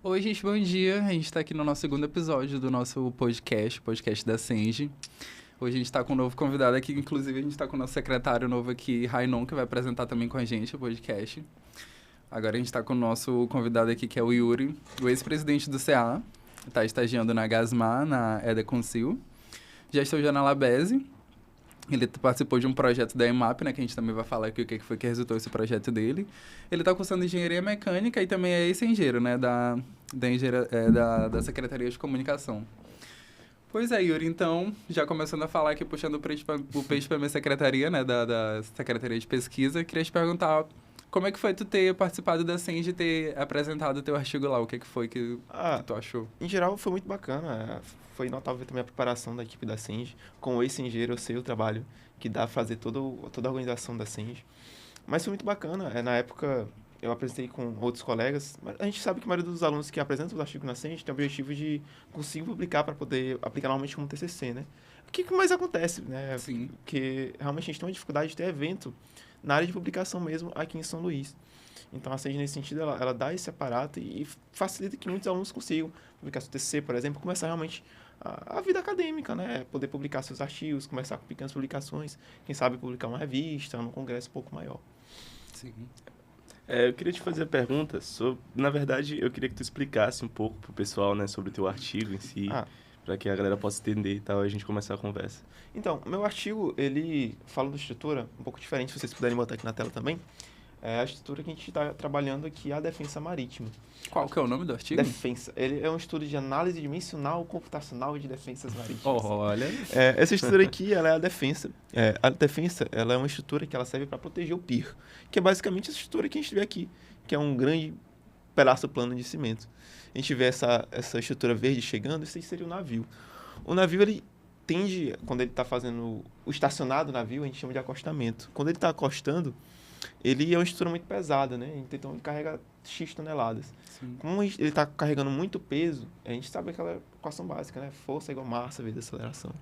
Oi, gente, bom dia. A gente está aqui no nosso segundo episódio do nosso podcast, podcast da Senge. Hoje a gente está com um novo convidado aqui, inclusive a gente está com o nosso secretário novo aqui, Rainon, que vai apresentar também com a gente o podcast. Agora a gente está com o nosso convidado aqui, que é o Yuri, o ex-presidente do CA. Está estagiando na Gasmar, na EDA Concil. Já estagiou na Labese. Ele participou de um projeto da EMAP, né, que a gente também vai falar aqui o que foi que resultou esse projeto dele. Ele está cursando engenharia mecânica e também é ex-engenheiro, né, da Secretaria de Comunicação. Pois é, Yuri, então, já começando a falar aqui, puxando o peixe para minha secretaria, né, da Secretaria de Pesquisa, queria te perguntar como é que foi tu ter participado da Senge e ter apresentado o teu artigo lá, o que foi que Ah, tu achou? em geral foi muito bacana. Foi notável ver também a preparação da equipe da Senge. Como ex-engenheiro, eu sei o trabalho que dá fazer toda a organização da Senge. Mas foi muito bacana. Na época, eu apresentei com outros colegas. Mas a gente sabe que a maioria dos alunos que apresentam os artigos na Senge tem o objetivo de conseguir publicar para poder aplicar normalmente como TCC, né? O que mais acontece, né? Sim, Porque realmente a gente tem uma dificuldade de ter evento na área de publicação mesmo aqui em São Luís. Então, a Sage, nesse sentido, ela dá esse aparato e facilita que muitos alunos consigam publicar seu TCC, por exemplo, começar realmente a vida acadêmica, né? Poder publicar seus artigos, começar com pequenas publicações, quem sabe publicar uma revista, um congresso um pouco maior. sim. Eu queria te fazer a pergunta sobre... Na verdade, eu queria que tu explicasse um pouco pro pessoal, né, sobre o teu artigo em si, Ah, para que a galera possa entender e tal, e a gente começar a conversa. então, meu artigo, ele fala de estrutura um pouco diferente, se vocês puderem botar aqui na tela também. É a estrutura que a gente está trabalhando aqui, a defensa marítima. Qual que é o nome do artigo? Defensa. Ele é um estudo de análise dimensional computacional de defensas marítimas. Olha. Essa estrutura aqui, ela é a defensa. A defensa, ela é uma estrutura que ela serve para proteger o pier, que é basicamente essa estrutura que a gente vê aqui, que é um grande pedaço plano de cimento. A gente vê essa estrutura verde chegando, isso aí seria o navio. O navio, ele tende, quando ele está fazendo o estacionado navio, a gente chama de acostamento. Quando ele está acostando, ele é uma estrutura muito pesada, né? Então ele carrega X toneladas. Sim. Como ele está carregando muito peso, a gente sabe aquela equação básica, né? Força igual massa vezes aceleração.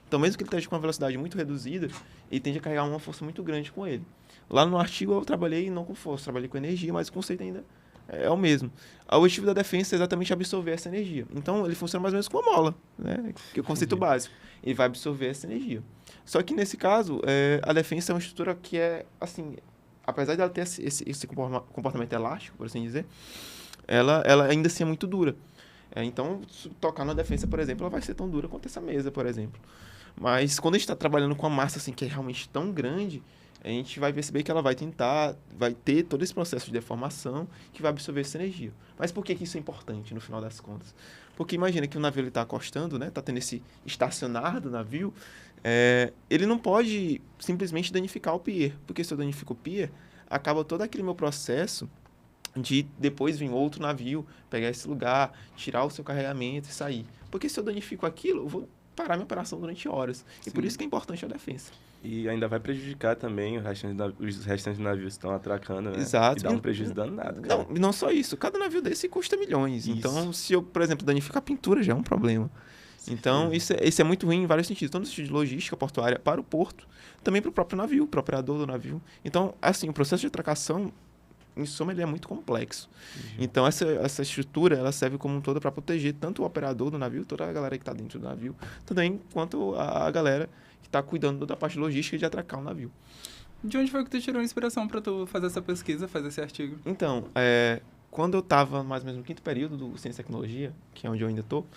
Então, mesmo que ele esteja com uma velocidade muito reduzida, ele tende a carregar uma força muito grande com ele. Lá no artigo eu trabalhei não com força, trabalhei com energia, mas o conceito ainda é o mesmo. O objetivo da defesa é exatamente absorver essa energia. Então, ele funciona mais ou menos como uma mola, né? Que é o conceito básico. Ele vai absorver essa energia. Só que, nesse caso, a defesa é uma estrutura que é, assim, apesar de ela ter esse comportamento elástico, por assim dizer, ela ainda assim é muito dura. Então, se tocar na defesa, por exemplo, ela vai ser tão dura quanto essa mesa, por exemplo. Mas quando a gente está trabalhando com uma massa assim, que é realmente tão grande, a gente vai perceber que ela vai ter todo esse processo de deformação que vai absorver essa energia. Mas por que isso é importante no final das contas? Porque imagina que o navio está acostando, né? Está tendo esse estacionar do navio, ele não pode simplesmente danificar o pier, porque se eu danifico o pier, acaba todo aquele meu processo de depois vir outro navio, pegar esse lugar, tirar o seu carregamento e sair. Porque se eu danifico aquilo, eu vou parar minha operação durante horas. E por Sim. isso que é importante a defesa. E ainda vai prejudicar também os restantes navios que estão atracando, né? Exato. E dá um prejuízo danado, cara. Não só isso. Cada navio desse custa milhões. Isso. Então, se eu, por exemplo, danificar a pintura, já é um problema. Então, isso é muito ruim em vários sentidos. Tanto no sentido de logística portuária para o porto, também para o próprio navio, para o operador do navio. Então, assim, o processo de atracação, em suma, ele é muito complexo. Então, essa estrutura, ela serve como um todo para proteger tanto o operador do navio, toda a galera que está dentro do navio, também quanto a galera que está cuidando da parte logística de atracar o navio. De onde foi que tu tirou a inspiração para tu fazer essa pesquisa, fazer esse artigo? Então, quando eu estava mais ou menos no quinto período do Ciência e Tecnologia, que é onde eu ainda estou,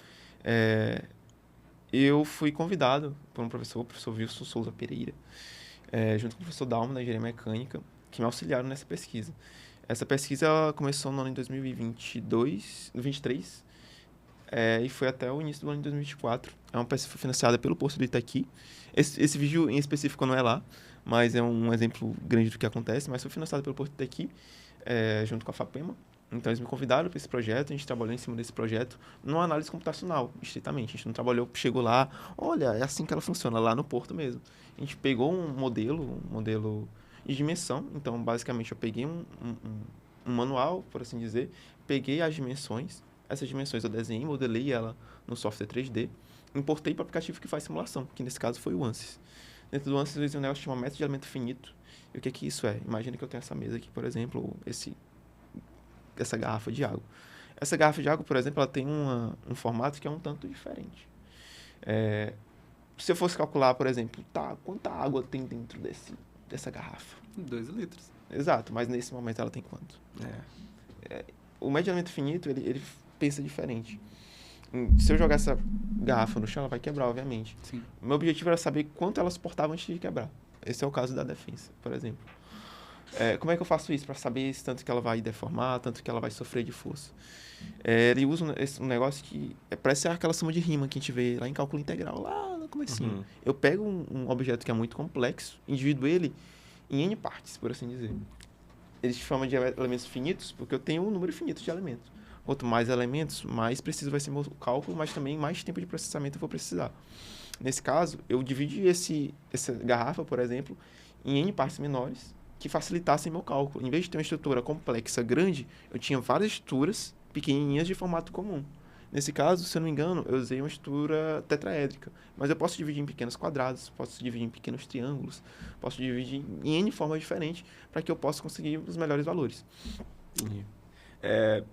eu fui convidado por um professor, o professor Wilson Souza Pereira, junto com o professor Dalmo, da Engenharia Mecânica, que me auxiliaram nessa pesquisa. Essa pesquisa ela começou no ano de 2023, e foi até o início do ano de 2024. É uma pesquisa que foi financiada pelo Porto do Itaqui. Esse vídeo em específico não é lá, mas é um exemplo grande do que acontece, mas foi financiado pelo Porto do Itaqui, junto com a FAPEMA. Então, eles me convidaram para esse projeto, a gente trabalhou em cima desse projeto numa análise computacional, estritamente. A gente não trabalhou, chegou lá, olha, é assim que ela funciona, lá no Porto mesmo. A gente pegou um modelo de dimensão. Então, basicamente, eu peguei um manual, por assim dizer, peguei as dimensões, essas dimensões eu desenhei, modelei ela no software 3D, importei para o aplicativo que faz simulação, que nesse caso foi o ANSYS. Dentro do ANSYS, o negócio chama método de elemento finito. E o que isso é? Imagina que eu tenho essa mesa aqui, por exemplo, essa garrafa de água. Essa garrafa de água, por exemplo, ela tem um formato que é um tanto diferente. Se eu fosse calcular, por exemplo, quanta água tem dentro dessa garrafa? 2 litros. Exato, mas nesse momento ela tem quanto? O médio de elemento finito, ele pensa diferente. Se eu jogar essa garrafa no chão, ela vai quebrar, obviamente. Sim. Meu objetivo era saber quanto ela suportava antes de quebrar. Esse é o caso da defensa, por exemplo. Como é que eu faço isso? Para saber tanto que ela vai deformar, tanto que ela vai sofrer de força. Ele usa um negócio que parece aquela soma de rima que a gente vê lá em cálculo integral, lá no comecinho. Eu pego um objeto que é muito complexo, divido ele em N partes, por assim dizer. Eles chamam de elementos finitos porque eu tenho um número finito de elementos. Quanto mais elementos, mais preciso vai ser meu cálculo, mas também mais tempo de processamento eu vou precisar. Nesse caso, eu dividi essa garrafa, por exemplo, em N partes menores que facilitassem meu cálculo. Em vez de ter uma estrutura complexa grande, eu tinha várias estruturas pequenininhas de formato comum. Nesse caso, se eu não me engano, eu usei uma estrutura tetraédrica, mas eu posso dividir em pequenos quadrados, posso dividir em pequenos triângulos, posso dividir em N formas diferentes para que eu possa conseguir os melhores valores.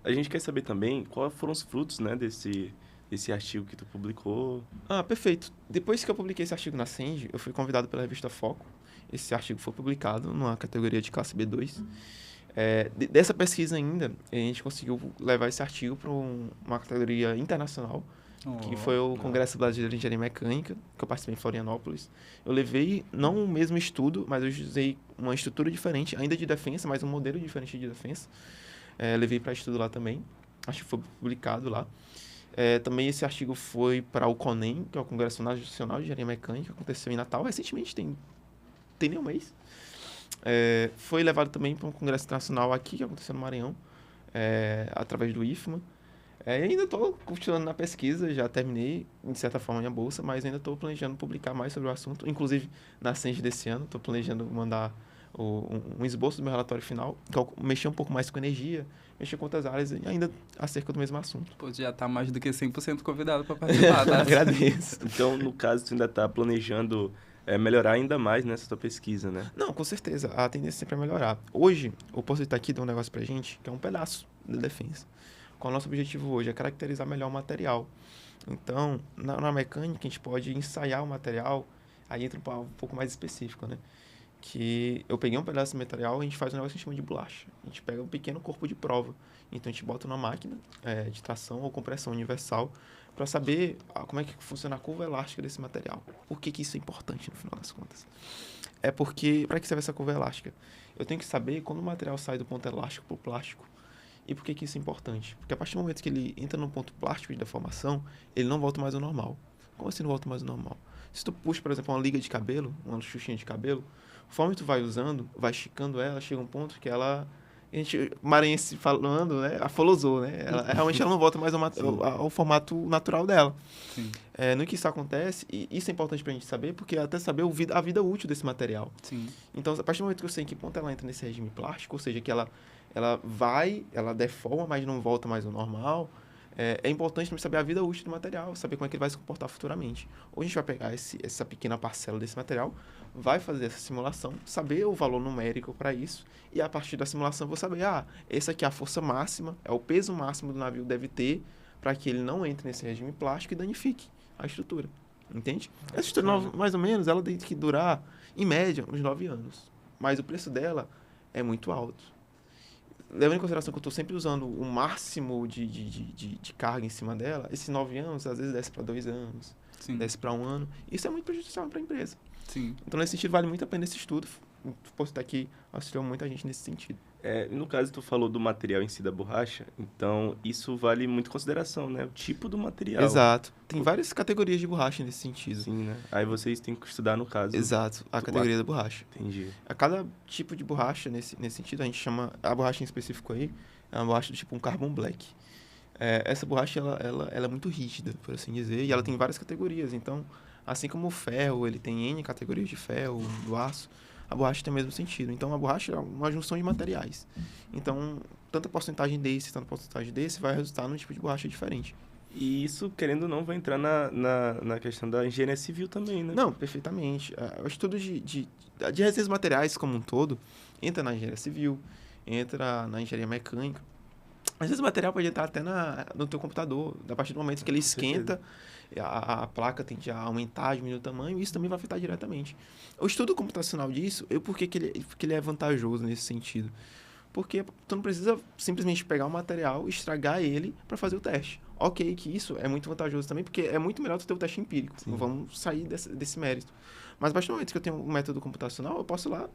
A gente quer saber também quais foram os frutos, né, desse artigo que tu publicou. Perfeito. Depois que eu publiquei esse artigo na Senge, eu fui convidado pela revista Foco. Esse artigo foi publicado numa categoria de classe B2. Dessa pesquisa ainda, a gente conseguiu levar esse artigo para uma categoria internacional, que foi o Congresso Brasileiro de Engenharia Mecânica, que eu participei em Florianópolis. Eu levei, não o mesmo estudo, mas eu usei uma estrutura diferente, ainda de defensa, mas um modelo diferente de defensa. Levei para estudo lá também, acho que foi publicado lá. Também esse artigo foi para o CONEM, que é o Congresso Nacional de Engenharia Mecânica, que aconteceu em Natal recentemente, tem nem um mês. Foi levado também para um congresso internacional aqui, que aconteceu no Maranhão, através do IFMA. E ainda estou continuando na pesquisa, já terminei, de certa forma, minha bolsa, mas ainda estou planejando publicar mais sobre o assunto. Inclusive, na Senge desse ano, estou planejando mandar um esboço do meu relatório final, que eu mexer um pouco mais com energia, mexer com outras áreas, e ainda acerca do mesmo assunto. Pô, já está mais do que 100% convidado para participar, tá? Agradeço. Então, no caso, tu ainda está planejando melhorar ainda mais nessa tua pesquisa, né? Não, com certeza. A tendência sempre é melhorar. Hoje, o Posto está aqui dá um negócio pra gente, que é um pedaço da defensa. Qual é o nosso objetivo hoje? É caracterizar melhor o material. Então, na mecânica, a gente pode ensaiar o material, aí entra um pouco mais específico, né? Que eu peguei um pedaço de material e a gente faz um negócio que a gente chama de bolacha. A gente pega um pequeno corpo de prova. Então, a gente bota numa máquina de tração ou compressão universal para saber como é que funciona a curva elástica desse material. Por que isso é importante, no final das contas? Porque, para que serve essa curva elástica? Eu tenho que saber quando o material sai do ponto elástico para o plástico. E por que isso é importante? Porque a partir do momento que ele entra no ponto plástico de deformação, ele não volta mais ao normal. Como assim não volta mais ao normal? Se tu puxa, por exemplo, uma liga de cabelo, uma xuxinha de cabelo, conforme tu vai usando, vai esticando ela, chega um ponto que ela... A gente, maranhense falando, né? Afolosou, né? Realmente ela não volta mais ao formato natural dela. Sim. No que isso acontece, e isso é importante pra gente saber, porque até saber a vida útil desse material. Sim. Então, a partir do momento que eu sei em que ponto ela entra nesse regime plástico, ou seja, que ela deforma, mas não volta mais ao normal, é importante também saber a vida útil do material, saber como é que ele vai se comportar futuramente. Ou a gente vai pegar essa pequena parcela desse material, vai fazer essa simulação, saber o valor numérico para isso, e a partir da simulação eu vou saber, essa aqui é a força máxima, é o peso máximo do navio deve ter para que ele não entre nesse regime plástico e danifique a estrutura. Entende? Essa estrutura, mais ou menos, ela tem que durar, em média, uns 9 anos. Mas o preço dela é muito alto. Levando em consideração que eu estou sempre usando o máximo de carga em cima dela, esses 9 anos, às vezes, desce para 2 anos, Sim. desce para 1 ano. Isso é muito prejudicial para a empresa. Sim. Então, nesse sentido, vale muito a pena esse estudo. O Posto aqui auxiliou muita gente nesse sentido. No caso, tu falou do material em si da borracha, então isso vale muito em consideração, né? O tipo do material. Exato. Tem várias categorias de borracha nesse sentido. Sim, né? Aí vocês têm que estudar, no caso. Exato. A categoria da borracha. Entendi. A cada tipo de borracha, nesse sentido, a gente chama... A borracha em específico aí é uma borracha do tipo um carbon black. Essa borracha, ela é muito rígida, por assim dizer, e ela tem várias categorias. Então, assim como o ferro, ele tem N categorias de ferro, do aço, a borracha tem o mesmo sentido. Então, a borracha é uma junção de materiais. Então, tanta porcentagem desse vai resultar num tipo de borracha diferente. E isso, querendo ou não, vai entrar na questão da engenharia civil também, né? Não, perfeitamente. O estudo de resíduos materiais como um todo entra na engenharia civil, entra na engenharia mecânica. Às vezes o material pode estar até no teu computador. A partir do momento que ele Com certeza. esquenta, a placa tende a aumentar, diminuir o tamanho, e isso também vai afetar diretamente. O estudo computacional disso, por que ele é vantajoso nesse sentido? Porque tu não precisa simplesmente pegar o material, estragar ele para fazer o teste. Ok, que isso é muito vantajoso também, porque é muito melhor tu ter o teste empírico. Sim. Vamos sair desse mérito. Mas a partir do momento que eu tenho um método computacional, eu posso ir lá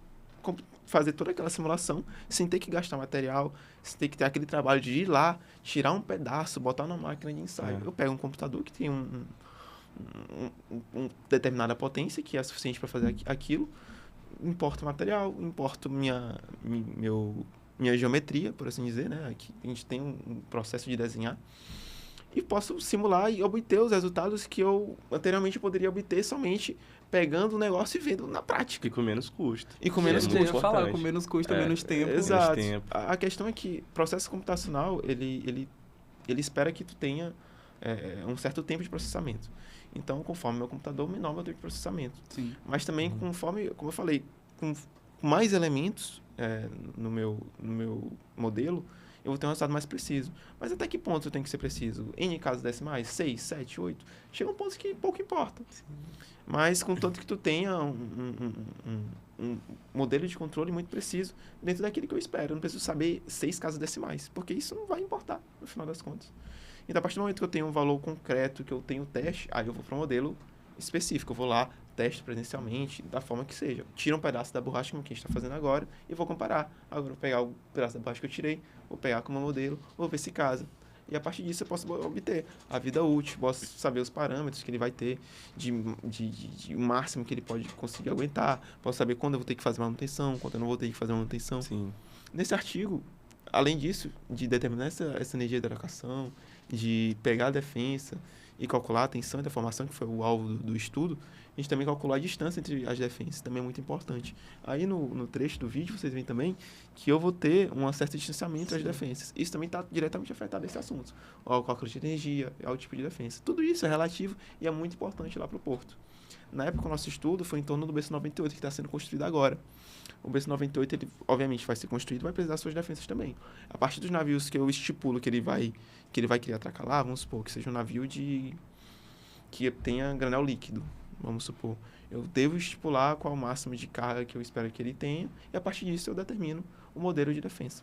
fazer toda aquela simulação sem ter que gastar material, sem ter que ter aquele trabalho de ir lá, tirar um pedaço, botar na máquina de ensaio. Eu pego um computador que tem uma determinada potência, que é suficiente para fazer aquilo, importo o material, importo minha geometria, por assim dizer, né? Aqui a gente tem um processo de desenhar. E posso simular e obter os resultados que eu anteriormente poderia obter somente pegando o negócio e vendo na prática. E com menos custo. E com Que menos é Eu muito ia custo. falar, com importante. menos custo, É, menos tempo. Exato. tempo. A questão é que processo computacional, ele espera que tu tenha um certo tempo de processamento. Então, conforme meu computador, menor meu tempo de processamento. Sim. Mas também conforme, como eu falei, com mais elementos no meu modelo, eu vou ter um resultado mais preciso. Mas até que ponto eu tenho que ser preciso? N casos decimais? 6, 7, 8? Chega um ponto que pouco importa. Mas contanto que tu tenha um modelo de controle muito preciso dentro daquilo que eu espero. Eu não preciso saber 6 casas decimais, porque isso não vai importar no final das contas. Então, a partir do momento que eu tenho um valor concreto, que eu tenho teste, aí eu vou para um modelo específico. Eu vou lá, teste presencialmente, da forma que seja. Tiro um pedaço da borracha, como que a gente está fazendo agora, e vou comparar. Agora eu vou pegar o pedaço da borracha que eu tirei, vou pegar como modelo, vou ver se casa. E a partir disso eu posso obter a vida útil, posso saber os parâmetros que ele vai ter, o máximo que ele pode conseguir aguentar, posso saber quando eu vou ter que fazer manutenção, quando eu não vou ter que fazer manutenção. Sim. Nesse artigo, além disso, de determinar essa energia da locação, de pegar a defensa e calcular a tensão e deformação, que foi o alvo do estudo, a gente também calculou a distância entre as defensas, também é muito importante. Aí no trecho do vídeo, vocês veem também que eu vou ter um certo distanciamento entre as defensas. Isso também está diretamente afetado a esse assunto. Ao cálculo de energia, ao tipo de defensa. Tudo isso é relativo e é muito importante lá para o porto. Na época, o nosso estudo foi em torno do BC-98, que está sendo construído agora. O BC-98, ele obviamente vai ser construído, vai precisar das suas defensas também. A partir dos navios que eu estipulo que ele vai querer atracar lá, vamos supor que seja um navio que tenha granel líquido, vamos supor. Eu devo estipular qual é o máximo de carga que eu espero que ele tenha, e a partir disso eu determino o modelo de defesa.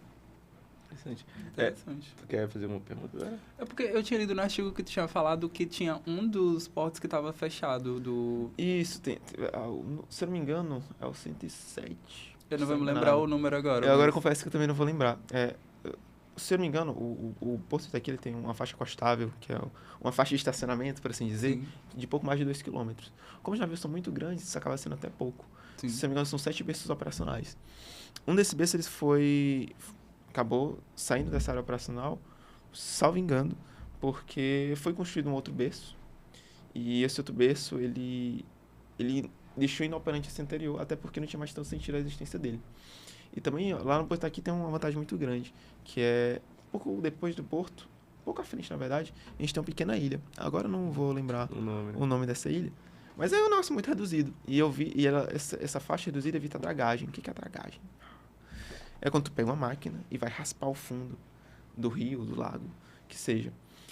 Interessante. Interessante. Tu quer fazer uma pergunta? É porque eu tinha lido no artigo que tu tinha falado que tinha um dos portos que estava fechado do... Isso, se eu não me engano, é o 107. Eu não vou me lembrar o número agora. Eu agora mas- confesso que eu também não vou lembrar. Se eu não me engano, o Porto daqui ele tem uma faixa costável, que é uma faixa de estacionamento, por assim dizer, Sim, de pouco mais de 2 km. Como os navios são muito grandes, isso acaba sendo até pouco. sim. Se eu não me engano, são 7 berços operacionais. Um desses berços acabou saindo dessa área operacional, salvo engano, porque foi construído um outro berço. E esse outro berço, ele deixou inoperante esse anterior, até porque não tinha mais tanto sentido a existência dele. E também, lá no Porto aqui tem uma vantagem muito grande, que é, pouco depois do Porto, pouco à frente, na verdade, a gente tem uma pequena ilha. Agora eu não vou lembrar O nome, né? o nome dessa ilha, mas é um negócio muito reduzido. E eu vi, essa faixa reduzida evita a dragagem. O que é a dragagem? É quando tu pega uma máquina e vai raspar o fundo do rio, do lago, que seja.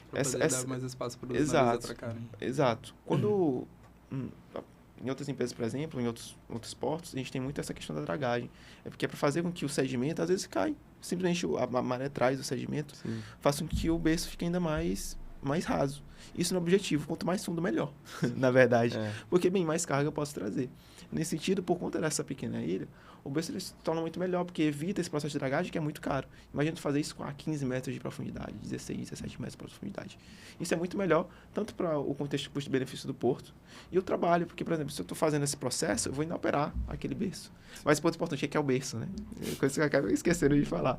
Pra poder dar mais espaço para os navios Exato. atracarem. Exato. Quando em outras empresas, por exemplo, em outros portos, a gente tem muito essa questão da dragagem. É porque é para fazer com que o sedimento, às vezes, cai. Simplesmente a maré traz o sedimento, Sim. faz com que o berço fique ainda mais raso. Isso não é objetivo. Quanto mais fundo, melhor, na verdade. É. Porque, bem, mais carga eu posso trazer. Nesse sentido, por conta dessa pequena ilha, o berço ele se torna muito melhor, porque evita esse processo de dragagem, que é muito caro. Imagina tu fazer isso com 15 metros de profundidade, 16, 17 metros de profundidade. Isso é muito melhor, tanto para o contexto de custo-benefício do porto e o trabalho, porque, por exemplo, se eu estou fazendo esse processo, eu vou ainda operar aquele berço. Mas o ponto importante é que é o berço, né? Coisa que eu acabo esquecendo de falar.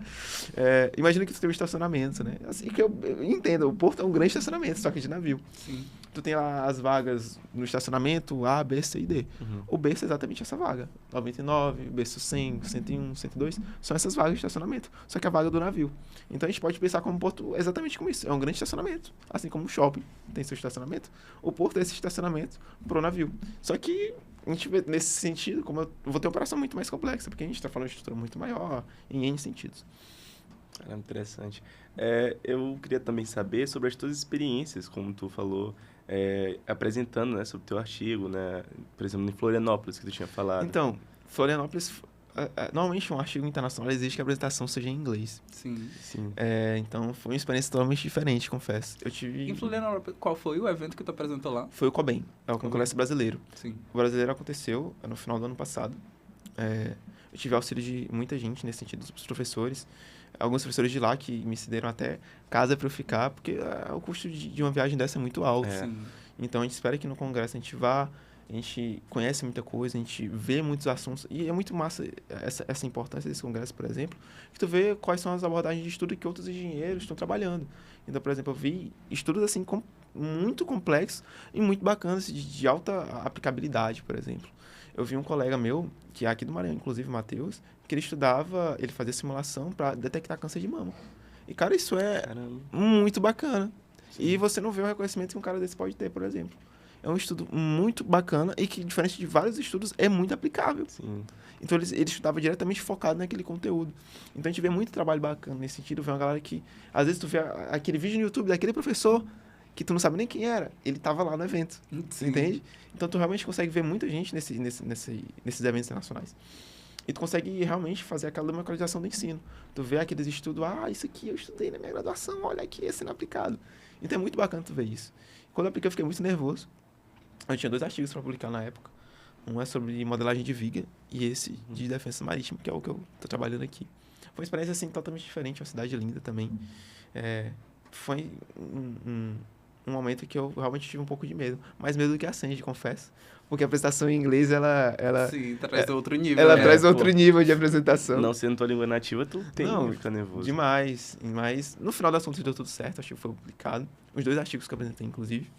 Imagina que tu tem um estacionamento, né? Assim que eu entendo, o porto é um grande estacionamento, só que de navio. Sim. Tu tem lá as vagas no estacionamento A, B, C e D. Uhum. O berço é exatamente essa vaga. 99, berço 100, 101, 102. São essas vagas de estacionamento. Só que a vaga do navio. Então a gente pode pensar como porto exatamente como isso. É um grande estacionamento. Assim como um shopping tem seu estacionamento. O porto é esse estacionamento pro navio. Só que a gente vê nesse sentido, como eu vou ter uma operação muito mais complexa, porque a gente está falando de estrutura muito maior, em N sentidos. Caramba, interessante. Eu queria também saber sobre as tuas experiências, como tu falou, apresentando, né, sobre o teu artigo, né, por exemplo, em Florianópolis, que tu tinha falado. Então, Florianópolis, normalmente um artigo internacional exige que a apresentação seja em inglês. Sim. Sim. Então, foi uma experiência totalmente diferente, confesso. Eu tive... Em Florianópolis, qual foi o evento que tu apresentou lá? Foi o COBEM, o COBEM. Congresso Brasileiro. Sim. O brasileiro aconteceu no final do ano passado. Eu tive auxílio de muita gente nesse sentido, dos professores. Alguns professores de lá que me cederam até casa para eu ficar, porque o custo de uma viagem dessa é muito alto. Sim. Então, a gente espera que no congresso a gente vá, a gente conhece muita coisa, a gente vê muitos assuntos. E é muito massa essa importância desse congresso, por exemplo, que tu vê quais são as abordagens de estudo que outros engenheiros estão trabalhando. Então, por exemplo, eu vi estudos assim muito complexos e muito bacanas, de alta aplicabilidade, por exemplo. Eu vi um colega meu, que é aqui do Maranhão, inclusive, Matheus, que ele fazia simulação para detectar câncer de mama. E, cara, isso é Caramba. muito bacana. Sim. E você não vê o reconhecimento que um cara desse pode ter, por exemplo. É um estudo muito bacana e que, diferente de vários estudos, é muito aplicável. Sim. Então, ele estudava diretamente focado naquele conteúdo. Então, a gente vê muito trabalho bacana nesse sentido. Vê uma galera que, às vezes, tu vê aquele vídeo no YouTube daquele professor que tu não sabe nem quem era. Ele estava lá no evento. Sim. Entende? Então, tu realmente consegue ver muita gente nesses eventos internacionais. E tu consegue realmente fazer aquela democratização do ensino. Tu vê aqueles estudos, isso aqui eu estudei na minha graduação, olha aqui, sendo aplicado. Então, é muito bacana tu ver isso. Quando eu apliquei, eu fiquei muito nervoso. Eu tinha 2 artigos para publicar na época. Um é sobre modelagem de viga e esse de defesa marítima, que é o que eu estou trabalhando aqui. Foi uma experiência, assim, totalmente diferente, uma cidade linda também. Foi um momento que eu realmente tive um pouco de medo. Mais medo do que a Sandy, confesso. Porque a apresentação em inglês, ela Sim, traz outro nível. ela né? traz outro nível de apresentação. Não sendo tua língua nativa, tu tem Não, que ficar nervoso. Demais. Mas, no final das contas, deu tudo certo. Acho que foi publicado. Os 2 artigos que eu apresentei, inclusive.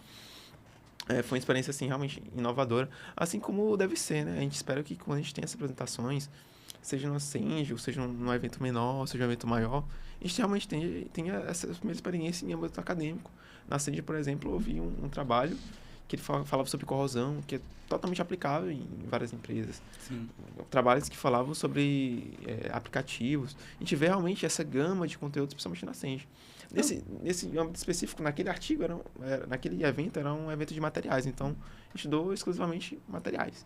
Foi uma experiência, assim, realmente inovadora. Assim como deve ser, né? A gente espera que quando a gente tem essas apresentações, seja no Ascend, ou seja num evento menor, seja um evento maior, a gente realmente tenha essa primeira experiência em âmbito acadêmico. Na Ascend, por exemplo, eu vi um trabalho que ele falava sobre corrosão, que é totalmente aplicável em várias empresas. Sim. Trabalhos que falavam sobre aplicativos. A gente vê realmente essa gama de conteúdos, principalmente na Ascend. Nesse âmbito específico, naquele artigo, naquele evento, era um evento de materiais. Então, a gente estudou exclusivamente materiais.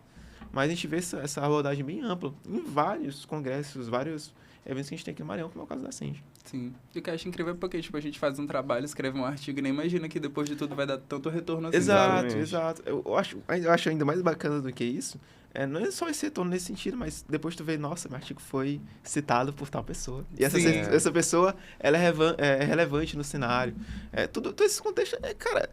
Mas a gente vê essa abordagem bem ampla em vários congressos, vários eventos que a gente tem aqui no Maranhão, como é o caso da Ascend. Sim. E o que eu acho incrível é porque, tipo, a gente faz um trabalho, escreve um artigo e nem imagina que depois de tudo vai dar tanto retorno assim. sabe? Exato. Eu acho ainda mais bacana do que isso. Não é só esse retorno nesse sentido, mas depois tu vê, nossa, meu artigo foi citado por tal pessoa. E essa pessoa, ela é relevante no cenário. Todo esse contexto, cara...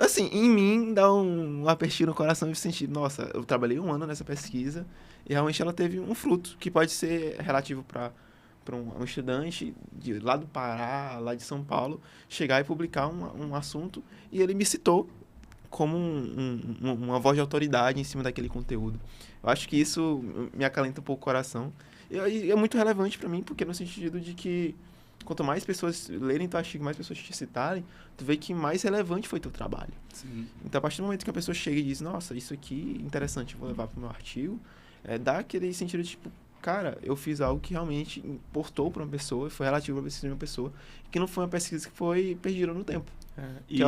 Assim, em mim, dá um apertinho no coração de sentir, nossa, eu trabalhei 1 ano nessa pesquisa e realmente ela teve um fruto que pode ser relativo para um estudante lá do Pará, lá de São Paulo, chegar e publicar um assunto e ele me citou como uma voz de autoridade em cima daquele conteúdo. Eu acho que isso me acalenta um pouco o coração. E é muito relevante para mim, porque no sentido de que quanto mais pessoas lerem teu artigo, mais pessoas te citarem, tu vê que mais relevante foi teu trabalho. Sim. Então, a partir do momento que a pessoa chega e diz, nossa, isso aqui é interessante, eu vou levar pro meu artigo, dá aquele sentido de, tipo, cara, eu fiz algo que realmente importou para uma pessoa, foi relativo à pesquisa de uma pessoa, que não foi uma pesquisa que foi perdida no tempo. E,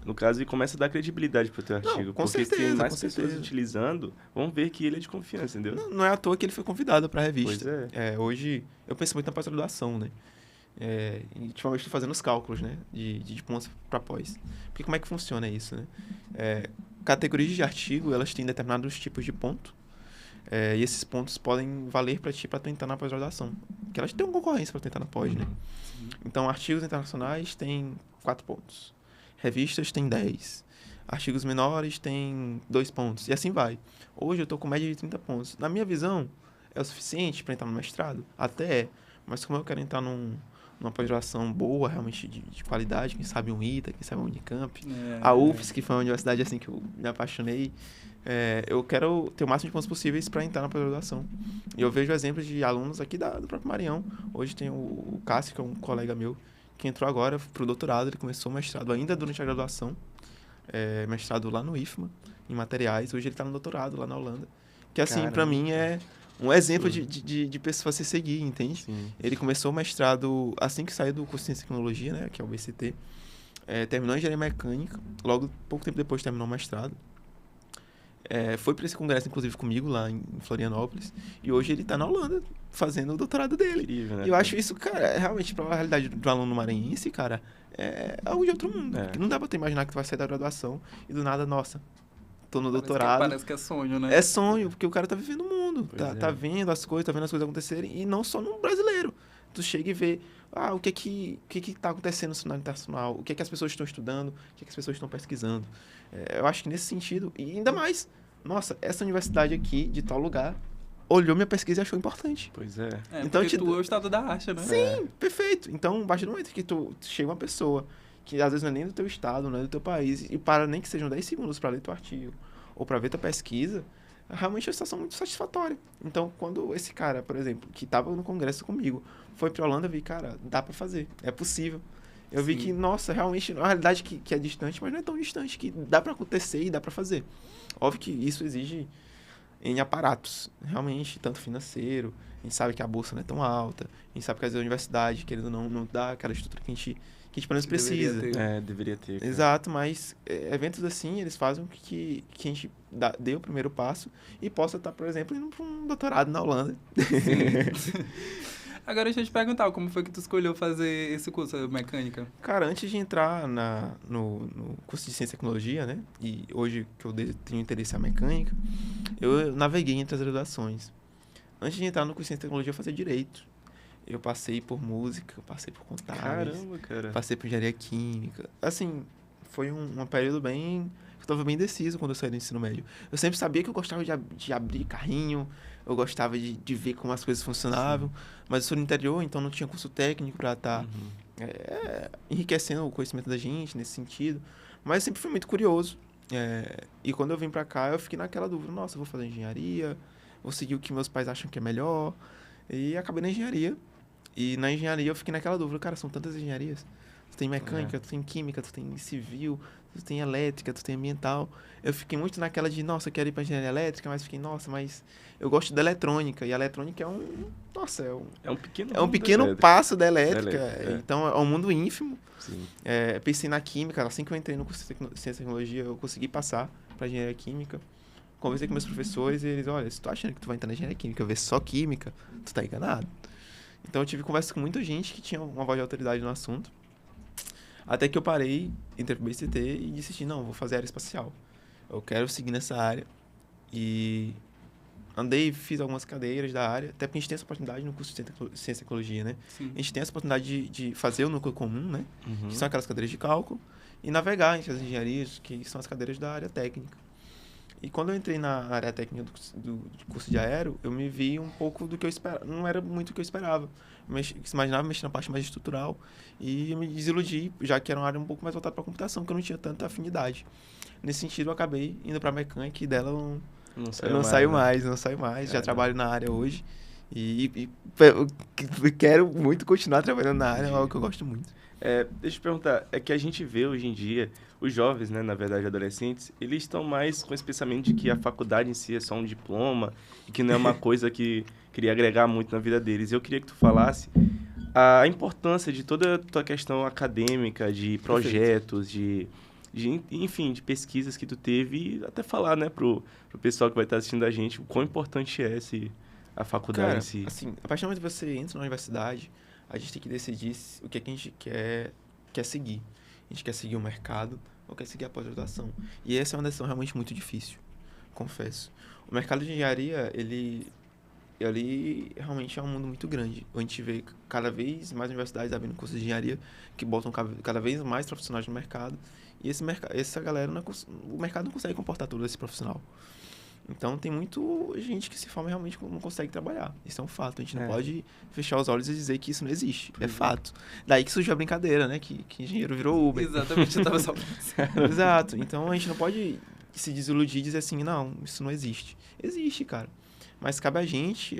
no caso, ele começa a dar credibilidade pro teu artigo. Com porque certeza, tem mais com pessoas certeza. utilizando, vão ver que ele é de confiança, entendeu? Não é à toa que ele foi convidado para a revista. Pois Hoje, eu penso muito na pós-graduação, né? E, ultimamente, estou fazendo os cálculos, né? De pontos para pós. Porque como é que funciona isso, né? Categorias de artigo, elas têm determinados tipos de ponto. E esses pontos podem valer para ti para tu entrar na pós-graduação. Porque elas têm uma concorrência para tentar na pós, né? Então, artigos internacionais têm 4 pontos. Revistas têm 10. Artigos menores têm 2 pontos. E assim vai. Hoje eu estou com média de 30 pontos. Na minha visão, é o suficiente para entrar no mestrado? Até é. Mas como eu quero entrar numa pós-graduação boa, realmente de qualidade, quem sabe um ITA, quem sabe um Unicamp, a UFSC, que foi uma universidade assim que eu me apaixonei, eu quero ter o máximo de pontos possíveis para entrar na pós-graduação. E eu vejo exemplos de alunos aqui do próprio Maranhão. Hoje tem o Cássio, que é um colega meu, que entrou agora para o doutorado. Ele começou o mestrado ainda durante a graduação, mestrado lá no IFMA, em materiais. Hoje ele está no doutorado lá na Holanda. Que assim, para mim é um exemplo de pessoa a se seguir, entende? Sim. Ele começou o mestrado assim que saiu do curso de Ciência e Tecnologia, né, que é o BCT. Terminou Engenharia Mecânica, logo, pouco tempo depois terminou o mestrado. Foi para esse congresso, inclusive, comigo, lá em Florianópolis. E hoje ele está na Holanda, fazendo o doutorado dele. Incrível, né? E eu acho isso, cara, realmente, para a realidade do aluno maranhense, cara, é algo de outro mundo. Porque não dá para tu imaginar que tu vai sair da graduação e do nada, nossa, tô no doutorado. Parece que é sonho, né? É sonho, porque o cara tá vivendo o mundo. Tá é. vendo as coisas, tá vendo as coisas acontecerem. E não só no brasileiro. Tu chega e vê, o que tá acontecendo no cenário internacional, o que as pessoas estão estudando, o que as pessoas estão pesquisando. Eu acho que nesse sentido, e ainda mais, nossa, essa universidade aqui, de tal lugar, olhou minha pesquisa e achou importante. Pois é. Então, porque tu é o estado da arte, né? Sim, perfeito. Então, a partir do momento que tu chega uma pessoa que às vezes não é nem do teu estado, não é do teu país, e para nem que sejam 10 segundos para ler teu artigo ou para ver tua pesquisa, realmente é uma situação muito satisfatória. Então, quando esse cara, por exemplo, que estava no congresso comigo, foi para Holanda, eu vi, cara, dá para fazer, é possível. Eu vi que, nossa, realmente, é uma realidade que é distante, mas não é tão distante, que dá para acontecer e dá para fazer. Óbvio que isso exige em aparatos, realmente, tanto financeiro, a gente sabe que a bolsa não é tão alta, a gente sabe que às vezes a universidade, querendo ou não dá aquela estrutura que a gente pelo menos precisa. Deveria ter. Cara. Exato, mas eventos assim, eles fazem com que a gente dê o primeiro passo e possa estar, por exemplo, indo para um doutorado na Holanda. Agora deixa eu te perguntar, como foi que tu escolheu fazer esse curso de mecânica? Cara, antes de entrar no curso de Ciência e Tecnologia, né, e hoje que eu tenho interesse em mecânica, eu naveguei entre as graduações. Antes de entrar no curso de Ciência e Tecnologia, eu fazia Direito. Eu passei por música, eu passei por contábeis. Caramba, cara. Passei por engenharia química. Assim, foi um período bem... Eu estava bem indeciso quando eu saí do ensino médio. Eu sempre sabia que eu gostava de abrir carrinho, eu gostava de ver como as coisas funcionavam, mas eu sou do interior, então não tinha curso técnico para estar enriquecendo o conhecimento da gente nesse sentido. Mas eu sempre fui muito curioso. E quando eu vim para cá, eu fiquei naquela dúvida. Nossa, eu vou fazer engenharia, vou seguir o que meus pais acham que é melhor. E acabei na engenharia. E na engenharia eu fiquei naquela dúvida, cara, são tantas engenharias. Tu tem mecânica, tu tem química, tu tem civil, tu tem elétrica, tu tem ambiental. Eu fiquei muito naquela de, nossa, eu quero ir pra engenharia elétrica, mas fiquei, nossa, mas eu gosto da eletrônica. E a eletrônica é um pequeno passo da elétrica. É. Então é um mundo ínfimo. Sim. Pensei na química, assim que eu entrei no curso de Ciência e Tecnologia, eu consegui passar pra engenharia química. Conversei com meus professores e eles, olha, se tu achando que tu vai entrar na engenharia química, ver só química, tu tá enganado. Então eu tive conversa com muita gente que tinha uma voz de autoridade no assunto. Até que eu parei, entrei pro BCT e disse, não, vou fazer aeroespacial. Eu quero seguir nessa área. E andei, fiz algumas cadeiras da área, até porque a gente tem essa oportunidade no curso de Ciência e Tecnologia, né? Sim. A gente tem essa oportunidade de fazer o núcleo comum, né? Uhum. Que são aquelas cadeiras de cálculo, e navegar entre as engenharias, que são as cadeiras da área técnica. E quando eu entrei na área técnica do curso de aero, eu me vi um pouco do que eu esperava. Não era muito o que eu esperava. Eu imaginava mexer na parte mais estrutural. E eu me desiludi, já que era uma área um pouco mais voltada para a computação, que eu não tinha tanta afinidade. Nesse sentido, eu acabei indo para a mecânica e dela eu não saio mais. Já trabalho na área hoje. E quero muito continuar trabalhando na área, é algo que eu gosto muito. Deixa eu te perguntar, é que a gente vê hoje em dia, os jovens, né, na verdade adolescentes, eles estão mais com esse pensamento de que a faculdade em si é só um diploma e que não é uma coisa que queria agregar muito na vida deles. Eu queria que tu falasse a importância de toda a tua questão acadêmica, de projetos, enfim, de pesquisas que tu teve e até falar, né, pro pessoal que vai estar assistindo a gente o quão importante é a faculdade em si. Assim, a partir do momento que você entra na universidade, a gente tem que decidir o que a gente quer seguir. A gente quer seguir o mercado ou quer seguir a pós-graduação. E essa é uma decisão realmente muito difícil, confesso. O mercado de engenharia, ele realmente é um mundo muito grande. A gente vê cada vez mais universidades abrindo cursos de engenharia que botam cada vez mais profissionais no mercado. E essa galera, o mercado não consegue comportar todo esse profissional. Então, tem muita gente que se forma e realmente não consegue trabalhar. Isso é um fato. A gente não pode fechar os olhos e dizer que isso não existe. É fato. Daí que surgiu a brincadeira, né? Que engenheiro virou Uber. Exatamente, eu tava só Exato. Então, a gente não pode se desiludir e dizer assim, não, isso não existe. Existe, cara. Mas cabe a gente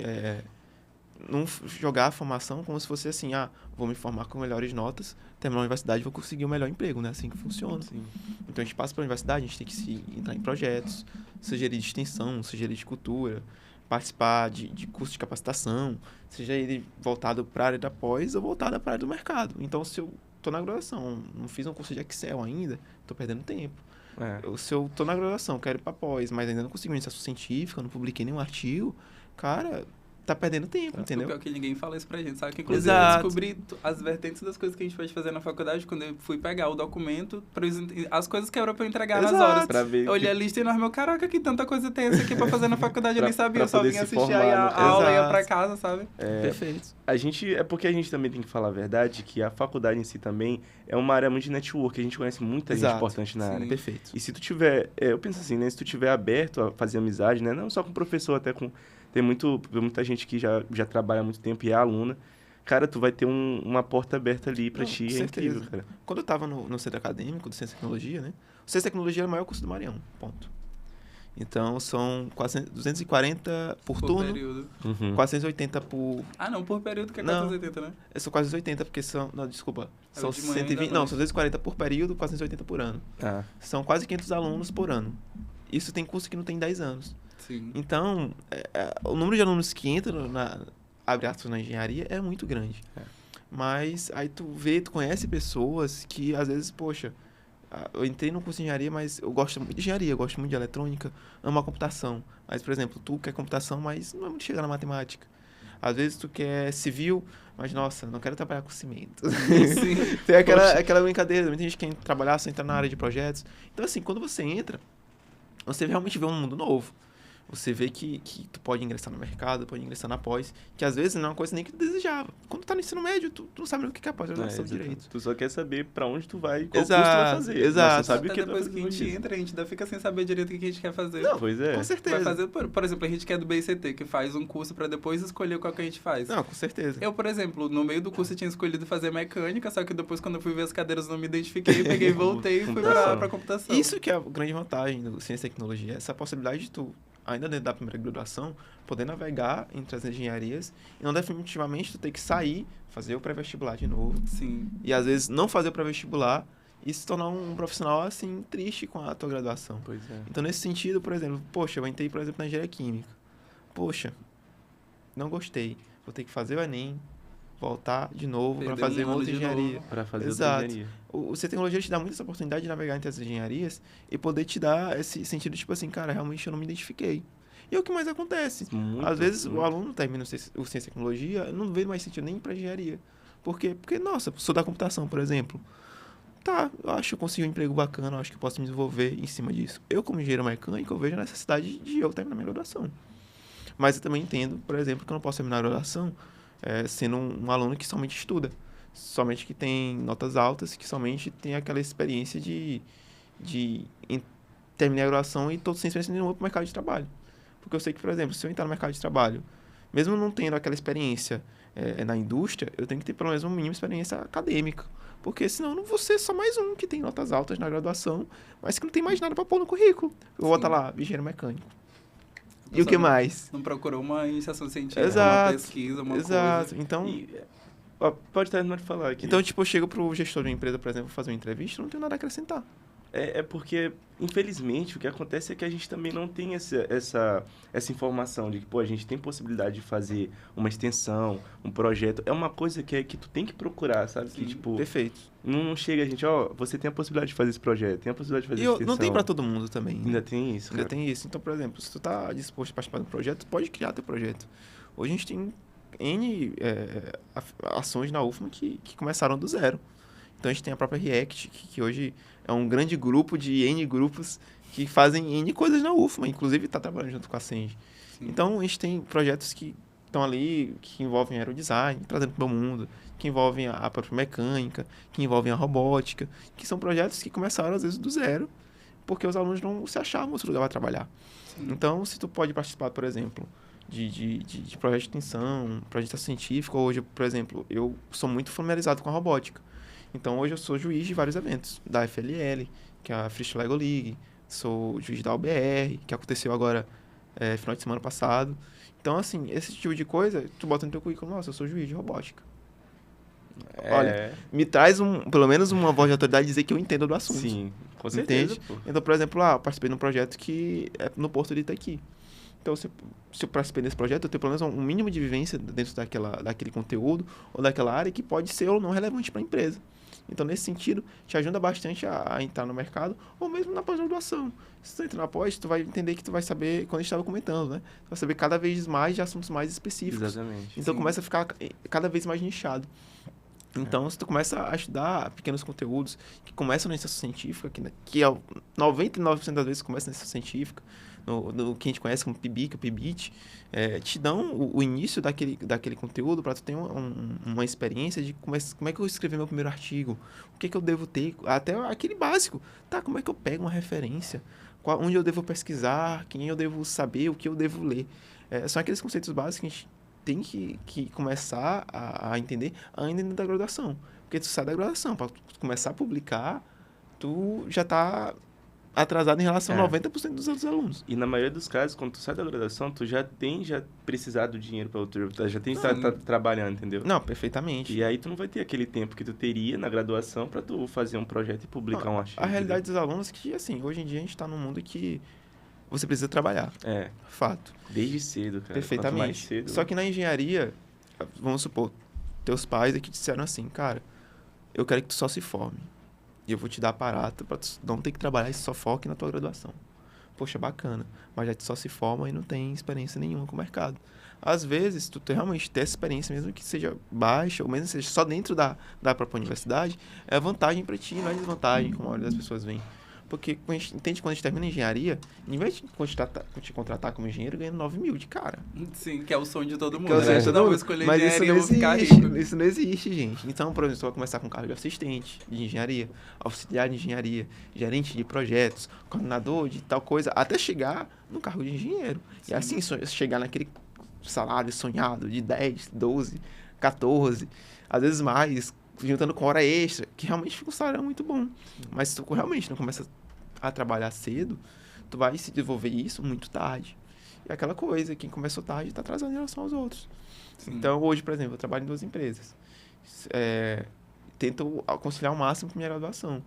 não jogar a formação como se fosse assim, vou me formar com melhores notas, terminar a universidade e vou conseguir o melhor emprego, né? Assim que funciona. Sim. Então, a gente passa pela universidade, a gente tem que entrar em projetos, seja ele de extensão, seja ele de cultura, participar de curso de capacitação, seja ele voltado para a área da pós ou voltado para a área do mercado. Então, se eu estou na graduação, não fiz um curso de Excel ainda, estou perdendo tempo. Se eu estou na graduação, quero ir para pós, mas ainda não consegui iniciação científica, não publiquei nenhum artigo, cara, tá perdendo tempo, entendeu? O pior é que ninguém fala isso pra gente, sabe? Que, inclusive, Exato. eu descobri as vertentes das coisas que a gente pode fazer na faculdade quando eu fui pegar o documento, as coisas que era pra eu entregar nas horas. Pra ver Eu olhei a lista e nós, meu, caraca, que tanta coisa tem essa aqui pra fazer na faculdade, eu nem sabia, pra eu só poder vim se assistir aí formar, a aula e ia Exato. pra casa, sabe? Perfeito. É porque a gente também tem que falar a verdade, que a faculdade em si também é uma área muito de network, a gente conhece muita gente Exato. importante na área. Perfeito. E se tu tiver, eu penso assim, né, se tu tiver aberto a fazer amizade, né, não só com o professor, até com, tem muita gente que já trabalha há muito tempo e é aluna, cara, tu vai ter uma porta aberta ali pra ti, é incrível, cara. Quando eu tava no centro acadêmico do Ciência e Tecnologia, né, o Ciência e Tecnologia era o maior curso do Maranhão, ponto. Então, são quase 240 por turno, período. 480 por... Ah, não, por período que é Não. 480, né? São quase 80, porque são... Não, desculpa. É São o de manhã e da 120... Não, noite. são 240 por período, 480 por ano. Ah, São quase 500 alunos por ano. Isso tem curso que não tem 10 anos. Sim. Então, o número de alunos que entram abre aspas, na engenharia é muito grande. Mas aí tu conhece pessoas que às vezes, poxa, eu entrei no curso de engenharia, mas eu gosto muito de engenharia, eu gosto muito de eletrônica, amo a computação. Mas, por exemplo, tu quer computação, mas não é muito chegar na matemática. Às vezes tu quer civil, mas, nossa, não quero trabalhar com cimento. Sim. Tem aquela brincadeira, muita gente quer trabalhar, só entrar na área de projetos. Então, assim, quando você entra, você realmente vê um mundo novo. Você vê que tu pode ingressar no mercado, pode ingressar na pós, que às vezes não é uma coisa nem que tu desejava. Quando tu tá no ensino médio, tu não sabe nem o que é a pós-graduação de direito. Tu só quer saber pra onde tu vai, qual curso tu Exato, vai fazer. exato. Mas tu sabe o Até que tu vai depois fazer que a gente depois disso. entra, a gente ainda fica sem saber direito o que a gente quer fazer. Não, Pois é. com certeza. Vai fazer, por exemplo, a gente que é do BICT, que faz um curso pra depois escolher qual que a gente faz. Não, com certeza. Eu, por exemplo, no meio do curso eu tinha escolhido fazer mecânica, só que depois quando eu fui ver as cadeiras eu não me identifiquei, peguei, voltei e fui pra computação. Isso que é a grande vantagem do Ciência e Tecnologia, essa possibilidade de tu, ainda dentro da primeira graduação, poder navegar entre as engenharias e não definitivamente tu ter que sair, fazer o pré-vestibular de novo. Sim. E às vezes não fazer o pré-vestibular e se tornar um profissional, assim, triste com a tua graduação. Pois é. Então, nesse sentido, por exemplo, poxa, eu entrei, por exemplo, na engenharia química. Poxa, não gostei. Vou ter que fazer o Enem, voltar de novo para Perder fazer um uma ano outra de engenharia. novo. Pra fazer Exato. outra engenharia. O Ciência e Tecnologia te dá muito essa oportunidade de navegar entre as engenharias e poder te dar esse sentido, tipo assim, cara, realmente eu não me identifiquei. E é o que mais acontece. Muito, Às vezes muito. o aluno termina o Ciência e Tecnologia, não vê mais sentido nem para engenharia. Por quê? Porque, nossa, sou da computação, por exemplo. Tá, eu acho que eu consegui um emprego bacana, eu acho que eu posso me desenvolver em cima disso. Eu, como engenheiro mecânico, eu vejo a necessidade de eu terminar minha graduação. Mas eu também entendo, por exemplo, que eu não posso terminar a graduação sendo um aluno que somente estuda. Somente que tem notas altas, que somente tem aquela experiência de terminar a graduação e todo sem experiência nenhuma para o mercado de trabalho. Porque eu sei que, por exemplo, se eu entrar no mercado de trabalho, mesmo não tendo aquela experiência na indústria, eu tenho que ter pelo menos uma mínima experiência acadêmica. Porque senão eu não vou ser só mais um que tem notas altas na graduação, mas que não tem mais nada para pôr no currículo. Eu vou estar lá, engenheiro mecânico. E o que mais? Não procurou uma iniciação científica, Exato, uma pesquisa, uma Exato. coisa. Então, Pode terminar de falar aqui. então, tipo, eu chego pro gestor de uma empresa, por exemplo, fazer uma entrevista, eu não tenho nada a acrescentar. É porque, infelizmente, o que acontece é que a gente também não tem essa informação de que, pô, a gente tem possibilidade de fazer uma extensão, um projeto. É uma coisa que tu tem que procurar, sabe? Sim, que, tipo, Perfeito. não chega a gente, ó, você tem a possibilidade de fazer esse projeto, tem a possibilidade de fazer E essa extensão. não tem para todo mundo também. né? Ainda tem isso, Ainda cara. tem isso. Então, por exemplo, se tu tá disposto a participar do projeto, tu pode criar teu projeto. Hoje a gente tem N ações na UFMA que começaram do zero. Então a gente tem a própria React, que hoje é um grande grupo de N grupos que fazem N coisas na UFMA, inclusive está trabalhando junto com a Senge. Então a gente tem projetos que estão ali, que envolvem aerodesign, trazendo para o mundo, que envolvem a própria mecânica, que envolvem a robótica, que são projetos que começaram às vezes do zero, porque os alunos não se achavam outro lugar para trabalhar. Sim. Então, se tu pode participar, por exemplo, de projeto de extensão, projeto científico, hoje, por exemplo, eu sou muito familiarizado com a robótica. Então, hoje eu sou juiz de vários eventos, da FLL, que é a Freestyle Lego League, sou juiz da UBR, que aconteceu agora final de semana passado. Então, assim, esse tipo de coisa, tu bota no teu currículo, nossa, eu sou juiz de robótica. Olha, me traz pelo menos uma voz de autoridade dizer que eu entendo do assunto. Sim, com certeza, Entende? pô. Então, por exemplo, eu participei de um projeto que é no Porto de Itaqui. Então, se eu participei desse projeto, eu tenho pelo menos um mínimo de vivência dentro daquele conteúdo ou daquela área que pode ser ou não relevante para a empresa. Então, nesse sentido, te ajuda bastante a entrar no mercado ou mesmo na pós-graduação. Se tu entra na pós, tu vai entender que tu vai saber, quando a gente estava comentando, né? Tu vai saber cada vez mais de assuntos mais específicos. Exatamente. Então, começa a ficar cada vez mais nichado. Então, se tu começa a estudar pequenos conteúdos que começam na iniciação científica, que é 99% das vezes começa na iniciação científica, no que a gente conhece como PIBIC, o PIBIT, te dão o início daquele conteúdo para tu ter uma experiência de como é que eu escrevi meu primeiro artigo, o que eu devo ter, até aquele básico. Tá, como é que eu pego uma referência, onde eu devo pesquisar, quem eu devo saber, o que eu devo ler. São aqueles conceitos básicos que a gente tem que começar a entender ainda dentro da graduação. Porque tu sai da graduação, para começar a publicar, tu já está atrasado em relação a 90% dos outros alunos. E na maioria dos casos, quando tu sai da graduação, tu já precisar do dinheiro para outro, já tem que estar trabalhando, entendeu? Não, perfeitamente. E aí tu não vai ter aquele tempo que tu teria na graduação para tu fazer um projeto e publicar um artigo. A realidade dos alunos é que, assim, hoje em dia a gente está num mundo que você precisa trabalhar. Fato. Desde cedo, cara. Perfeitamente. Mais cedo, Só que na engenharia, vamos supor, teus pais aqui disseram assim, cara, eu quero que tu só se forme. E eu vou te dar aparato pra tu não ter que trabalhar e só foque na tua graduação. Poxa, bacana. Mas já tu só se forma e não tem experiência nenhuma com o mercado. Às vezes, tu realmente ter essa experiência, mesmo que seja baixa, ou mesmo que seja só dentro da própria universidade, é vantagem pra ti, não é desvantagem, como a maioria das pessoas veem. Porque a gente entende que quando a gente termina a engenharia, em vez de te contratar como engenheiro, ganha 9 mil de cara. Sim, que é o sonho de todo mundo. Que é o sonho de todo mundo. Vou escolher Mas engenharia, isso eu não vou ficar existe. rico. Isso não existe, gente. Então, por exemplo, você vai começar com cargo de assistente de engenharia, auxiliar de engenharia, gerente de projetos, coordenador de tal coisa, até chegar no cargo de engenheiro. Sim. E assim, chegar naquele salário sonhado de 10, 12, 14, às vezes mais, juntando com hora extra, que realmente fica um salário muito bom. Mas se tu realmente não começa a trabalhar cedo, tu vai se desenvolver isso muito tarde. E aquela coisa, quem começou tarde está atrasando em relação aos outros. Sim. Então, hoje, por exemplo, eu trabalho em 2 empresas. Tento conciliar o máximo com minha graduação.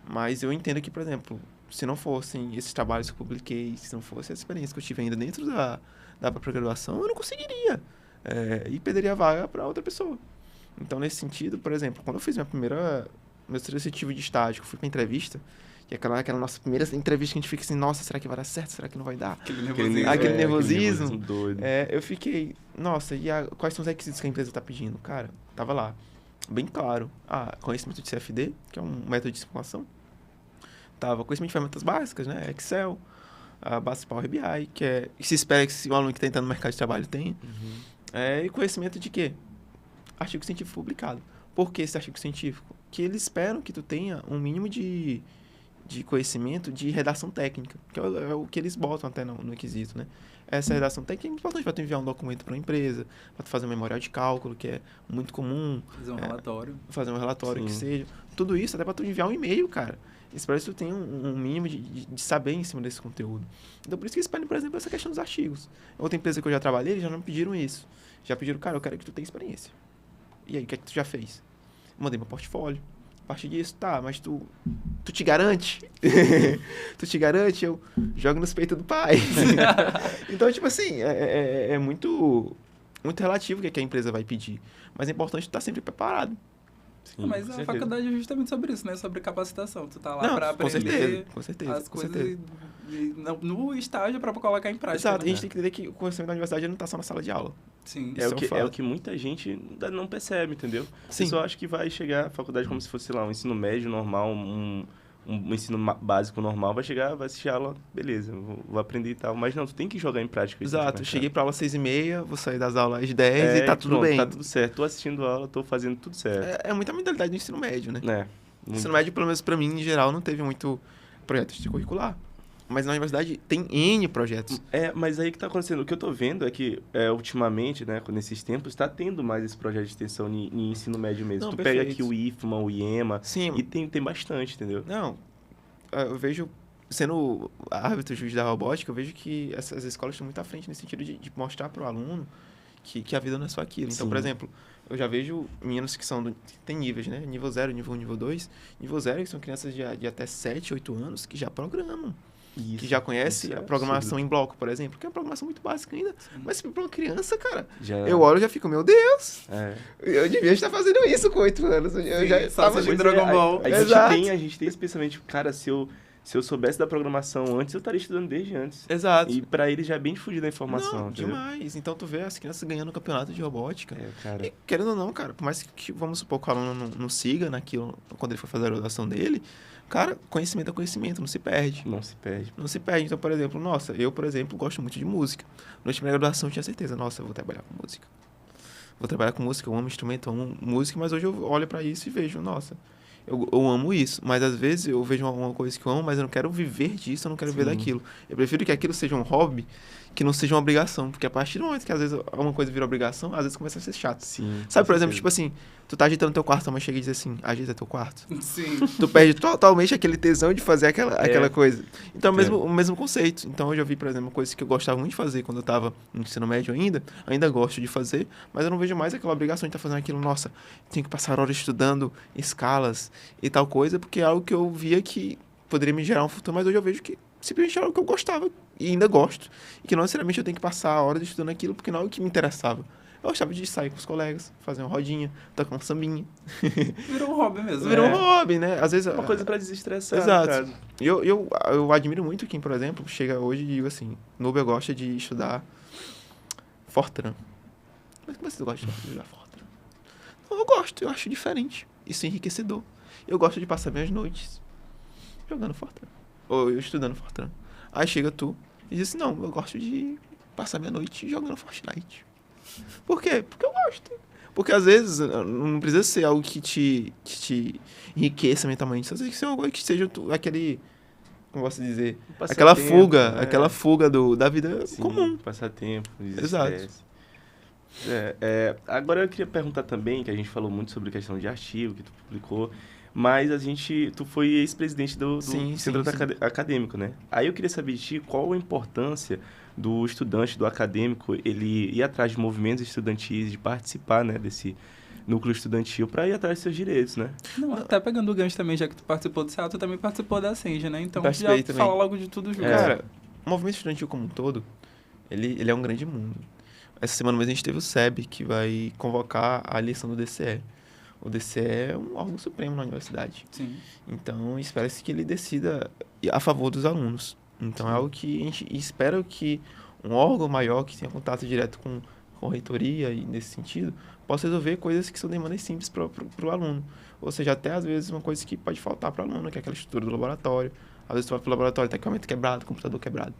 Mas eu entendo que, por exemplo, se não fossem esses trabalhos que eu publiquei, se não fosse a experiência que eu tive ainda dentro da própria graduação, eu não conseguiria. E perderia a vaga para outra pessoa. Então, nesse sentido, por exemplo, quando eu fiz meu seletivo de estágio, que fui para entrevista, que é aquela nossa primeira entrevista que a gente fica assim, nossa, será que vai dar certo? Será que não vai dar? Aquele nervosismo. Doido. Eu fiquei, nossa, quais são os requisitos que a empresa está pedindo? Cara, tava lá, bem claro. Conhecimento de CFD, que é um método de simulação. Tava conhecimento de ferramentas básicas, né? Excel, a base Power BI, que se espera que o aluno que está entrando no mercado de trabalho tenha. E conhecimento de quê? Artigo científico publicado. Por que esse artigo científico? Que eles esperam que tu tenha um mínimo de conhecimento de redação técnica, que é o que eles botam até no requisito, né? Essa redação técnica é importante para tu enviar um documento para uma empresa, para tu fazer um memorial de cálculo, que é muito comum. Fazer um relatório Sim. que seja. Tudo isso até para tu enviar um e-mail, cara. Espero que tu tenha um mínimo de saber em cima desse conteúdo. Então, por isso que eles pedem, por exemplo, essa questão dos artigos. Outra empresa que eu já trabalhei, eles já não pediram isso. Já pediram, cara, eu quero que tu tenha experiência. E aí, o que é que tu já fez? Mandei meu portfólio. A partir disso, tá, mas tu te garante? Tu te garante? Eu jogo nos peitos do pai. Então, tipo assim, é muito relativo o que a empresa vai pedir. Mas é importante tu estar sempre preparado. Sim, mas a faculdade é justamente sobre isso, né? Sobre capacitação. Tu tá lá pra com aprender certeza, as coisas no estágio pra colocar em prática. Exato, né? A gente tem que entender que o conhecimento da universidade não tá só na sala de aula. Sim. É o que muita gente ainda não percebe, entendeu? Sim. A pessoa acha que vai chegar à faculdade como se fosse, sei lá, um ensino médio normal, um ensino básico normal, vai chegar, vai assistir a aula, beleza, vou aprender e tal. Mas não, tu tem que jogar em prática. Exato, cheguei pra aula às 6h30, vou sair das aulas às 10 e tá tudo bem. Tá tudo certo, tô assistindo a aula, tô fazendo tudo certo. É muita mentalidade do ensino médio, né? O ensino médio, pelo menos pra mim, em geral, não teve muito projeto extracurricular. Mas na universidade tem N projetos. Mas aí que tá acontecendo. O que eu tô vendo é que, ultimamente, né, nesses tempos, tá tendo mais esse projeto de extensão em ensino médio mesmo. Não, tu perfeito. pega aqui o IFMA, o IEMA, Sim. E tem bastante, entendeu? Não, eu vejo, sendo árbitro, juiz da robótica, eu vejo que essas escolas estão muito à frente nesse sentido de mostrar para o aluno que a vida não é só aquilo. Então, Sim. por exemplo, eu já vejo meninos que tem níveis, né? Nível 0, nível 1, nível 2. Nível 0, que são crianças de até 7, 8 anos, que já programam. Isso, que já conhece isso é a programação absurdo. em bloco, por exemplo, que é uma programação muito básica ainda. Mas para uma criança, cara, Já, eu olho e já fico, meu Deus, é. eu devia estar fazendo isso com 8 anos. Eu Sim, já só tava... assistindo Pois é, Dragon Ball. Exato. A gente tem esse pensamento, cara, se eu soubesse da programação antes, eu estaria estudando desde antes. Exato. E pra ele já é bem difundido a informação, Não, entendeu? demais. Então tu vê as crianças ganhando campeonato de robótica. É, cara. E, querendo ou não, cara, por mais que, vamos supor, que o aluno não siga naquilo, quando ele for fazer a graduação dele, cara, conhecimento é conhecimento, não se perde. Não se perde. Não se perde. Então, por exemplo, nossa, eu, por exemplo, gosto muito de música. No última graduação eu tinha certeza, nossa, eu vou trabalhar com música. Vou trabalhar com música, eu amo instrumento, eu amo música, mas hoje eu olho pra isso e vejo, nossa, eu amo isso. Mas às vezes eu vejo uma coisa que eu amo, mas eu não quero viver disso, eu não quero viver Sim. daquilo. Eu prefiro que aquilo seja um hobby, que não seja uma obrigação. Porque a partir do momento que às vezes uma coisa vira obrigação, às vezes começa a ser chato. Sim. Sabe, com por exemplo, certeza. tipo assim, tu tá agitando teu quarto, a mãe chega e diz assim, agita teu quarto. Sim. Tu perde totalmente aquele tesão de fazer aquela coisa. Então, É. o mesmo conceito. Então, hoje eu vi, por exemplo, uma coisa que eu gostava muito de fazer quando eu tava no ensino médio ainda gosto de fazer, mas eu não vejo mais aquela obrigação de estar fazendo aquilo, nossa, tenho que passar horas estudando escalas e tal coisa, porque é algo que eu via que poderia me gerar um futuro, mas hoje eu vejo que simplesmente era algo que eu gostava e ainda gosto. E que não necessariamente eu tenho que passar horas estudando aquilo, porque não é o que me interessava. Eu gostava de sair com os colegas, fazer uma rodinha, tocar um sambinha. Virou um hobby mesmo. Virou né? um hobby, né? Às vezes... Uma coisa pra desestressar, Exato. cara. Eu admiro muito quem, por exemplo, chega hoje e diz assim, Nubia gosta de estudar Fortran. Mas como você gosta de estudar Fortran? Não, eu gosto, eu acho diferente. Isso é enriquecedor. Eu gosto de passar minhas noites jogando Fortran. Ou eu estudando Fortran. Aí chega tu e diz assim, não, eu gosto de passar minha noite jogando Fortnite. Por quê? Porque eu gosto. Porque às vezes não precisa ser algo que te enriqueça mentalmente. Só tem que ser algo que seja aquele, como posso dizer, aquela Passatempo, fuga, né? aquela fuga da vida Sim, comum. Passatempo, Exato. desestresse. Agora eu queria perguntar também, que a gente falou muito sobre questão de artigo que tu publicou, mas tu foi ex-presidente do Sim, Centro sim. Acadêmico, né? Aí eu queria saber de ti qual a importância do estudante, do acadêmico, ele ir atrás de movimentos estudantis, de participar, né, desse núcleo estudantil para ir atrás dos seus direitos, né? Não, até pegando o gancho também, já que tu participou do CA, tu também participou da Ascend, né? Então Participei já também. fala logo de tudo junto. Cara, o movimento estudantil como um todo, ele é um grande mundo. Essa semana mesmo a gente teve o SEB, que vai convocar a eleição do DCE. O DCE é um órgão supremo na universidade. Sim. Então, espera-se que ele decida a favor dos alunos. Então, é algo que a gente espera que um órgão maior, que tenha contato direto com a reitoria e nesse sentido, possa resolver coisas que são demandas simples para o aluno. Ou seja, até às vezes uma coisa que pode faltar para o aluno, que é aquela estrutura do laboratório. Às vezes tu vai para o laboratório, tem equipamento quebrado, computador quebrado.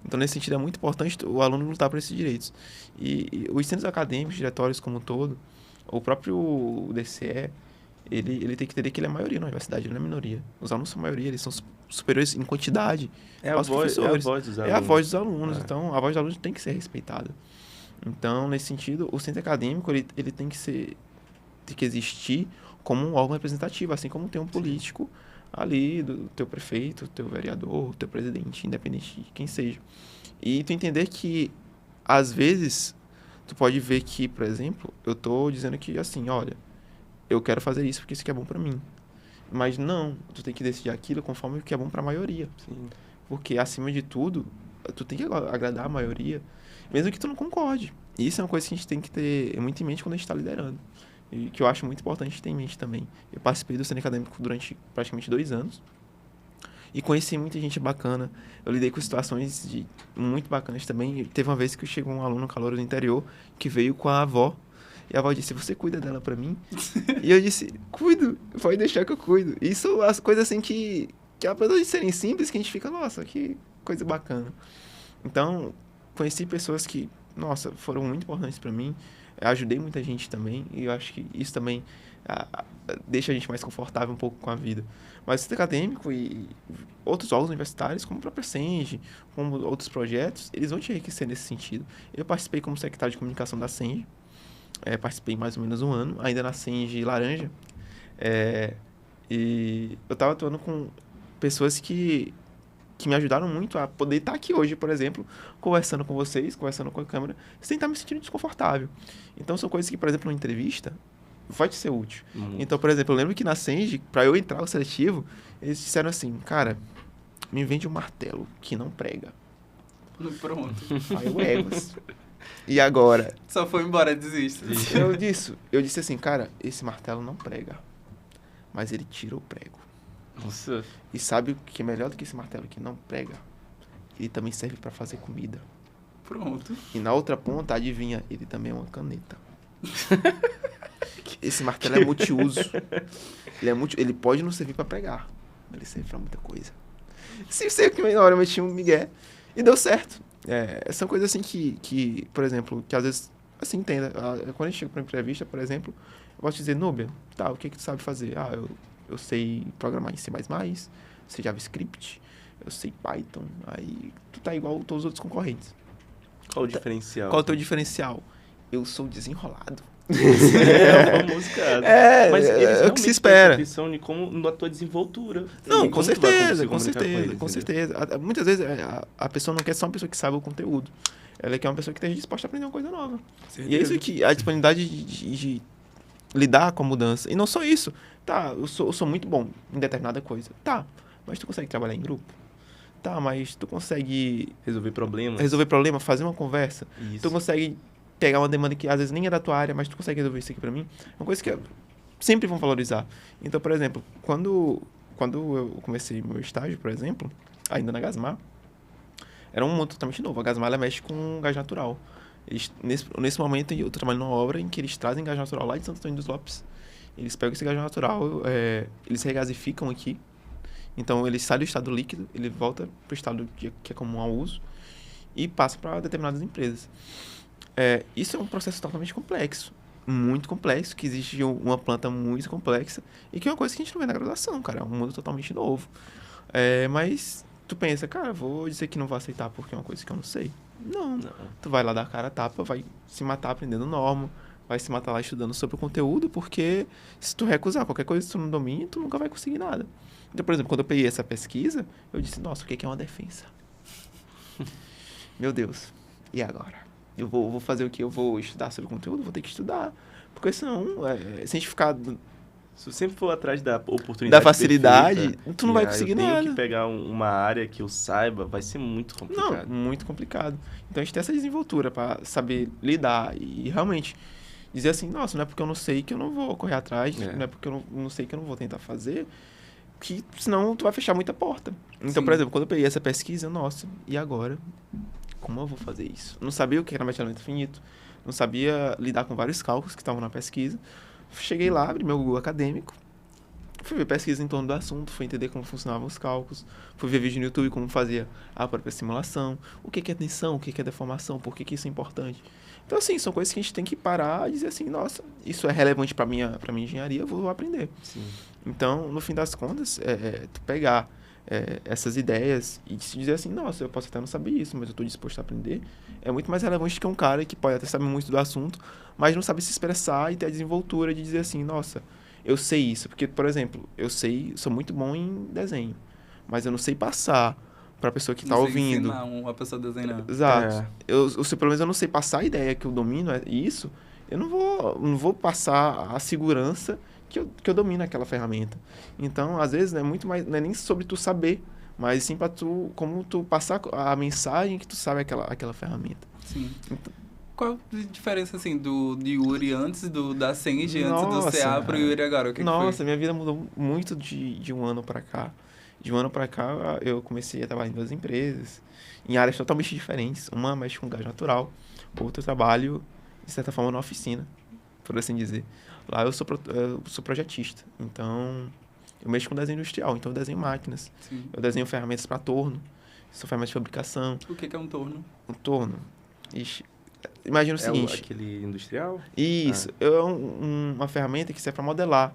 Então, nesse sentido, é muito importante o aluno lutar por esses direitos. E os centros acadêmicos, diretórios como um todo, o próprio DCE, ele tem que entender que ele é a maioria na universidade, ele não é minoria. Os alunos são a maioria, eles são superiores em quantidade aos professores. É a voz dos alunos. É a voz dos alunos, É. então a voz dos alunos tem que ser respeitada. Então, nesse sentido, o centro acadêmico ele tem que existir como um órgão representativo, assim como tem um político ali, do teu prefeito, teu vereador, teu presidente, independente de quem seja. E tu entender que, às vezes, tu pode ver que, por exemplo, eu tô dizendo que, assim, olha, eu quero fazer isso porque isso aqui é bom pra mim. Mas não, tu tem que decidir aquilo conforme o que é bom pra maioria. Sim. Porque, acima de tudo, tu tem que agradar a maioria, mesmo que tu não concorde. E isso é uma coisa que a gente tem que ter muito em mente quando a gente está liderando. E que eu acho muito importante ter em mente também. Eu participei do Centro Acadêmico durante praticamente 2 anos. E conheci muita gente bacana. Eu lidei com situações muito bacanas também. Teve uma vez que chegou um aluno calouro do interior que veio com a avó. E a avó disse, você cuida dela pra mim? E eu disse, cuido, pode deixar que eu cuido. Isso, as coisas assim que apesar de serem simples, que a gente fica, nossa, que coisa bacana. Então, conheci pessoas que, nossa, foram muito importantes pra mim. Ajudei muita gente também. E eu acho que isso também deixa a gente mais confortável um pouco com a vida. Mas o centro acadêmico e outros órgãos universitários, como o próprio Ascend, como outros projetos, eles vão te enriquecer nesse sentido. Eu participei como secretário de comunicação da Ascend. Participei mais ou menos 1 ano, ainda na Ascend Laranja. E eu estava atuando com pessoas que me ajudaram muito a poder estar aqui hoje, por exemplo, conversando com vocês, conversando com a câmera, sem estar me sentindo desconfortável. Então, são coisas que, por exemplo, numa entrevista, vai te ser útil. Muito. Então, por exemplo, eu lembro que na Ascend, para eu entrar no seletivo, eles disseram assim, cara, me vende um martelo que não prega. Pronto. Aí eu Evas. E agora? Só foi embora, desiste. Eu disse assim, cara, esse martelo não prega, mas ele tira o prego. Nossa. E sabe o que é melhor do que esse martelo que não prega? Ele também serve para fazer comida. Pronto. E na outra ponta, adivinha, ele também é uma caneta. Esse martelo é multiuso. Ele pode não servir para pregar, mas ele serve para muita coisa. Se sei que na hora eu meti um migué e deu certo. São coisas assim que, por exemplo, que às vezes, assim, entenda. Quando a gente chega para uma entrevista, por exemplo, eu posso dizer, Núbia, tá, o que tu sabe fazer? Eu sei programar em C++, sei JavaScript, eu sei Python. Aí tu tá igual todos os outros concorrentes. Qual o diferencial? Qual o teu diferencial? Eu sou desenrolado. É o famoso cara. Mas eles é o que se espera. atenção de como na tua desenvoltura. Não, E com como tu vai certeza, conseguir comunicar com eles, certeza. Muitas vezes a pessoa não quer só uma pessoa que saiba o conteúdo. Ela quer uma pessoa que esteja disposta a aprender uma coisa nova. E é isso que a disponibilidade de lidar com a mudança. E não só isso. Tá, eu sou muito bom em determinada coisa. Tá, mas tu consegue trabalhar em grupo? Tá, mas tu consegue resolver problema, fazer uma conversa? Isso. Tu consegue pegar uma demanda que às vezes nem é da tua área, mas tu consegue resolver isso aqui pra mim? É uma coisa que sempre vão valorizar. Então, por exemplo, quando eu comecei meu estágio, por exemplo, ainda na Gasmar, era um mundo totalmente novo. A Gasmar, ela mexe com gás natural. Nesse momento, eu tô trabalhando numa obra em que eles trazem gás natural lá de Santo Antônio dos Lopes. Eles pegam esse gás natural, eles regasificam aqui. Então, ele sai do estado líquido, ele volta pro estado que é comum ao uso e passa para determinadas empresas. Isso é um processo totalmente complexo, muito complexo, que existe uma planta muito complexa e que é uma coisa que a gente não vê na graduação, cara. É um mundo totalmente novo. Mas tu pensa, cara, vou dizer que não vou aceitar porque é uma coisa que eu não sei. Não. Tu vai lá dar a cara a tapa, vai se matar aprendendo norma, vai se matar lá estudando sobre o conteúdo, porque se tu recusar qualquer coisa que tu não domine, tu nunca vai conseguir nada. Então, por exemplo, quando eu peguei essa pesquisa, eu disse, nossa, o que é uma defensa? Meu Deus, e agora? Eu vou fazer o quê? Eu vou estudar sobre o conteúdo? Vou ter que estudar. Porque senão, se a gente ficar... Se você sempre for atrás da oportunidade da facilidade, perfeita, tu não vai conseguir nada. Eu tenho que pegar uma área que eu saiba, vai ser muito complicado. Não, muito complicado. Então, a gente tem essa desenvoltura para saber lidar e realmente dizer assim, nossa, não é porque eu não sei que eu não vou correr atrás, não é porque eu não sei que eu não vou tentar fazer, que senão tu vai fechar muita porta. Então, por exemplo, quando eu peguei essa pesquisa, nossa, e agora? Como eu vou fazer isso? Não sabia o que era mapeamento finito, não sabia lidar com vários cálculos que estavam na pesquisa. Cheguei lá, abri meu Google acadêmico, fui ver pesquisa em torno do assunto, fui entender como funcionavam os cálculos, fui ver vídeo no YouTube como fazia a própria simulação, o que é tensão, o que é deformação, por que isso é importante. Então, assim, são coisas que a gente tem que parar e dizer assim, nossa, isso é relevante para minha engenharia, eu vou aprender. Sim. Então, no fim das contas, tu pegar essas ideias e se dizer assim, nossa, eu posso até não saber isso, mas eu estou disposto a aprender, é muito mais relevante que um cara que pode até saber muito do assunto, mas não sabe se expressar e ter a desenvoltura de dizer assim, nossa, eu sei isso. Porque, por exemplo, sou muito bom em desenho, mas eu não sei passar para a pessoa que está ouvindo. Ensinar uma pessoa a desenhar. Exato. Pelo menos eu não sei passar a ideia que eu domino isso, eu não vou passar a segurança que eu domino aquela ferramenta. Então, às vezes, é muito mais, não é nem sobre tu saber, mas sim para como tu passar a mensagem que tu sabe aquela ferramenta. Sim. Então, qual a diferença, assim, do Yuri antes da Senji, antes do CA pro Yuri agora? O que nossa, foi? Minha vida mudou muito de um ano para cá. De um ano para cá, eu comecei a trabalhar em 2 empresas, em áreas totalmente diferentes. Uma mexe com gás natural, outra eu trabalho, de certa forma, na oficina, por assim dizer. Lá eu sou projetista, então eu mexo com desenho industrial, então eu desenho máquinas. Sim. Eu desenho ferramentas para torno, são ferramentas de fabricação. O que é um torno? Um torno? Ixi, imagina o seguinte... aquele industrial? Isso, é uma ferramenta que serve para modelar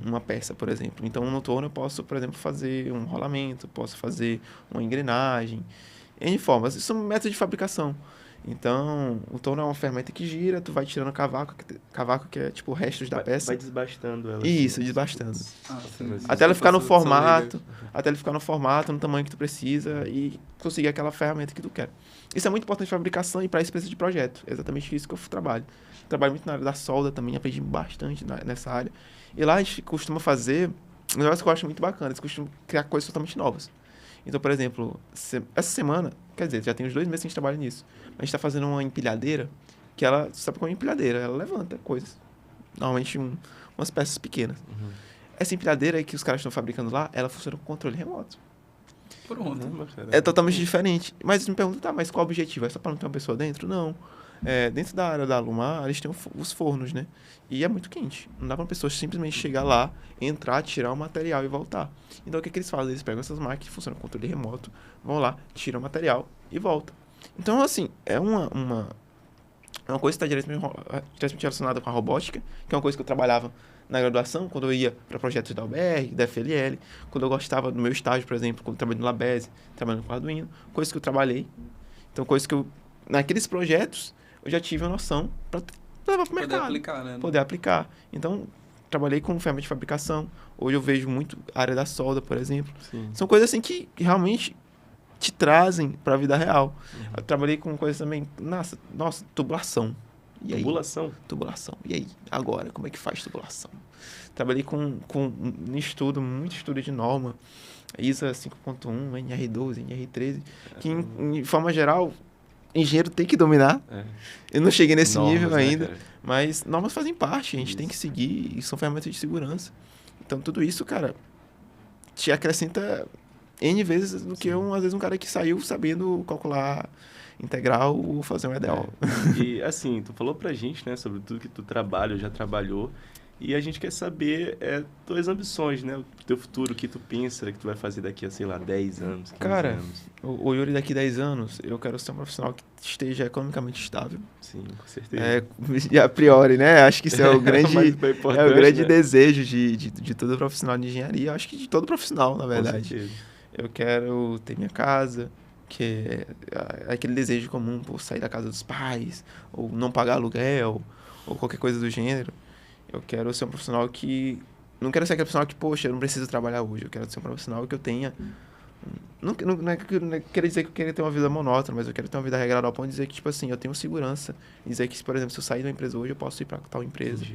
uma peça, por exemplo. Então, no torno eu posso, por exemplo, fazer um rolamento, posso fazer uma engrenagem, N formas. Isso são métodos de fabricação. Então, o torno é uma ferramenta que gira, tu vai tirando cavaco que é tipo restos da peça. Vai desbastando ela. Isso, desbastando. Sim. Até ela ficar no formato, no tamanho que tu precisa e conseguir aquela ferramenta que tu quer. Isso é muito importante para fabricação e para isso precisa de projeto. É exatamente isso que eu trabalho. Trabalho muito na área da solda também, aprendi bastante nessa área. E lá a gente costuma fazer um negócio que eu acho muito bacana, eles costumam criar coisas totalmente novas. Então, por exemplo, essa semana, quer dizer, já tem uns 2 meses que a gente trabalha nisso, a gente tá fazendo uma empilhadeira, que ela, sabe como é uma empilhadeira? Ela levanta coisas. Normalmente umas peças pequenas. Essa empilhadeira que os caras estão fabricando lá, ela funciona com controle remoto. Pronto. É totalmente diferente. Mas eles me perguntam, tá, mas qual o objetivo? É só para não ter uma pessoa dentro? Não. Dentro da área da Alumar, eles têm os fornos, né? E é muito quente. Não dá para uma pessoa simplesmente chegar lá, entrar, tirar o material e voltar. Então, o que eles fazem? Eles pegam essas máquinas que funcionam com controle remoto, vão lá, tiram o material e voltam. Então, assim, é uma coisa que está diretamente relacionada com a robótica, que é uma coisa que eu trabalhava na graduação, quando eu ia para projetos da UBR, da FLL, quando eu gostava do meu estágio, por exemplo, quando eu trabalhei no Labese, trabalhando com Arduino, coisas que eu trabalhei. Então, coisas que eu, naqueles projetos, eu já tive a noção para levar para o mercado. Poder aplicar, né? Poder aplicar. Então, trabalhei com ferramenta de fabricação. Hoje eu vejo muito a área da solda, por exemplo. Sim. São coisas assim que realmente te trazem para a vida real. Eu trabalhei com coisas também, nossa, tubulação. E aí? Tubulação. E aí? Agora, como é que faz tubulação? Trabalhei com muito estudo de norma, ISA 5.1, NR12, NR13, que em forma geral, engenheiro tem que dominar. Eu não cheguei nesse nível ainda, mas normas fazem parte, a gente tem que seguir, e são ferramentas de segurança. Então, tudo isso, cara, te acrescenta N vezes do que às vezes um cara que saiu sabendo calcular integral ou fazer um EDO. E assim, tu falou pra gente, né, sobre tudo que tu trabalha, já trabalhou, e a gente quer saber tuas ambições, né, o teu futuro, o que tu pensa que tu vai fazer daqui a, sei lá, 10 anos, 15 cara, anos. O Yuri daqui a 10 anos, eu quero ser um profissional que esteja economicamente estável. Sim, com certeza. A priori, né, acho que isso é o grande, é o grande né? desejo de todo profissional de engenharia, acho que de todo profissional, na verdade. Com certeza. Eu quero ter minha casa, que é aquele desejo comum por sair da casa dos pais, ou não pagar aluguel, ou qualquer coisa do gênero. Eu quero ser um profissional que... Não quero ser aquele profissional que, poxa, eu não preciso trabalhar hoje. Eu quero ser um profissional que eu tenha... Não quero dizer que eu quero ter uma vida monótona, mas eu quero ter uma vida regrada ao ponto de dizer que, tipo assim, eu tenho segurança. Dizer que, por exemplo, se eu sair de uma empresa hoje, eu posso ir para tal empresa.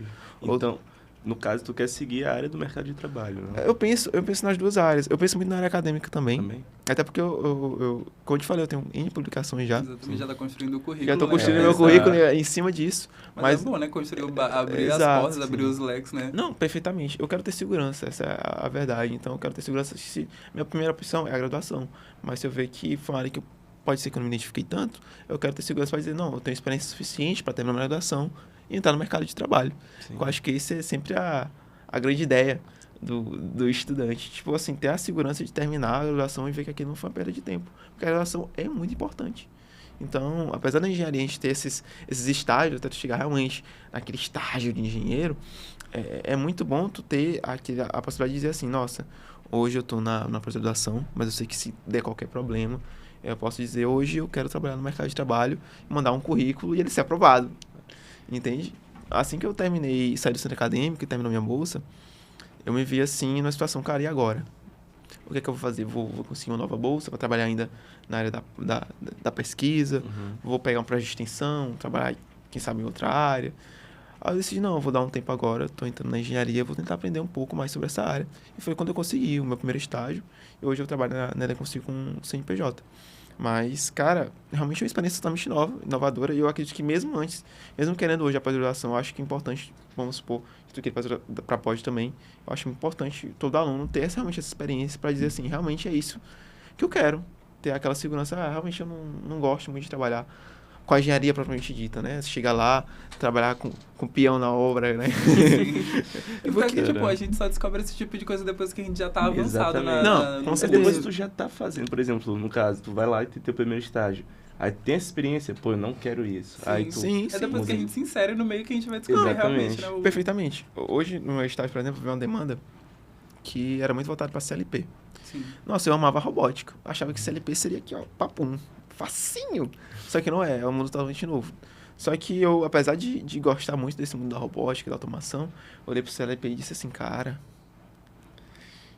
Então, no caso, tu quer seguir a área do mercado de trabalho, né? Eu penso nas duas áreas. Eu penso muito na área acadêmica também. Até porque como eu te falei, eu tenho N publicações já. Exatamente, já tá construindo o currículo. Já tô construindo meu currículo em cima disso. Mas é bom, né? Construir, abrir as portas, abrir os leques, né? Não, perfeitamente. Eu quero ter segurança, essa é a verdade. Então, eu quero ter segurança. Minha primeira opção é a graduação. Mas se eu ver que foi uma área que pode ser que eu não me identifiquei tanto, eu quero ter segurança para dizer, não, eu tenho experiência suficiente para terminar minha graduação e entrar no mercado de trabalho. Eu acho que isso é sempre a grande ideia do estudante. Tipo assim, ter a segurança de terminar a graduação e ver que aquilo não foi uma perda de tempo. Porque a graduação é muito importante. Então, apesar da engenharia a gente ter esses estágios, até tu chegar realmente naquele estágio de engenheiro, é muito bom tu ter a possibilidade de dizer assim, nossa, hoje eu estou na pós-graduação, mas eu sei que se der qualquer problema, eu posso dizer, hoje eu quero trabalhar no mercado de trabalho, mandar um currículo e ele ser aprovado. Entende? Assim que eu saí do centro acadêmico e terminou minha bolsa, eu me vi assim numa situação, cara, e agora? O que é que eu vou fazer? Vou conseguir uma nova bolsa, vou trabalhar ainda na área da pesquisa, vou pegar um projeto de extensão, trabalhar, quem sabe, em outra área. Aí eu decidi, não, eu vou dar um tempo agora, estou entrando na engenharia, vou tentar aprender um pouco mais sobre essa área. E foi quando eu consegui o meu primeiro estágio, e hoje eu trabalho na Eleconsigo com CNPJ. Mas, cara, realmente é uma experiência totalmente nova, inovadora, e eu acredito que mesmo antes, mesmo querendo hoje a pós-graduação, eu acho que é importante, vamos supor, que tu quer fazer para pós também, eu acho importante todo aluno ter realmente essa experiência para dizer assim, realmente é isso que eu quero, ter aquela segurança, realmente eu não gosto muito de trabalhar com a engenharia propriamente dita, né? Você chega lá, trabalhar com peão na obra, né? Sim. E porque, tipo, a gente só descobre esse tipo de coisa depois que a gente já tá avançado com certeza. Depois tu já tá fazendo, por exemplo, no caso, tu vai lá e tem teu primeiro estágio. Aí tem essa experiência, pô, eu não quero isso. Sim, aí tu é depois que a gente se insere no meio que a gente vai descobrir realmente, né? Perfeitamente. Hoje, no meu estágio, por exemplo, veio uma demanda que era muito voltada para CLP. Sim. Nossa, eu amava robótica. Achava que CLP seria aqui, ó, papum, facinho. Só que não é um mundo totalmente novo. Só que eu, apesar de gostar muito desse mundo da robótica, da automação, eu olhei pro CLP e disse assim, cara,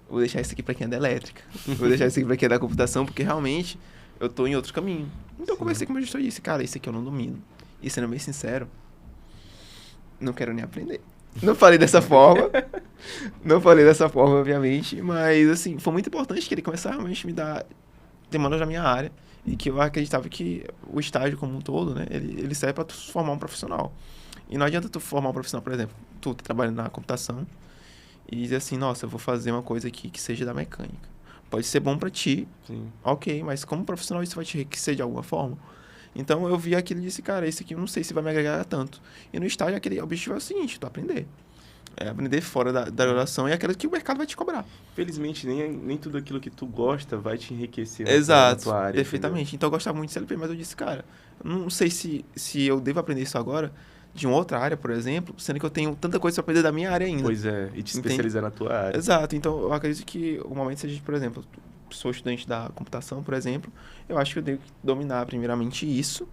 vou deixar isso aqui para quem é da elétrica. Vou deixar isso aqui para quem é da computação, porque realmente eu tô em outro caminho. Então eu conversei com o meu gestor e disse, cara, isso aqui eu não domino. E sendo bem sincero, não quero nem aprender. Não falei dessa forma, Não falei dessa forma, obviamente, mas, assim, foi muito importante que ele começasse a realmente me dar demandas na minha área e que eu acreditava que o estágio como um todo, né, ele serve para tu formar um profissional. E não adianta tu formar um profissional, por exemplo, tu tá trabalhando na computação e dizer assim, nossa, eu vou fazer uma coisa aqui que seja da mecânica. Pode ser bom para ti, Sim. ok, mas como profissional isso vai te enriquecer de alguma forma? Então eu vi aquilo e disse, cara, esse aqui eu não sei se vai me agregar tanto. E no estágio aquele objetivo é o seguinte, tu aprender. É aprender fora da graduação e aquilo que o mercado vai te cobrar. Felizmente, nem tudo aquilo que tu gosta vai te enriquecer Exato, na tua área. perfeitamente. Entendeu? Então eu gostava muito de CLP, mas eu disse, cara, eu não sei se eu devo aprender isso agora de uma outra área, por exemplo, sendo que eu tenho tanta coisa para aprender da minha área ainda. Pois é, e te especializar na tua área. Exato, então eu acredito que o momento seja, por exemplo, sou estudante da computação, por exemplo, eu acho que eu devo dominar primeiramente isso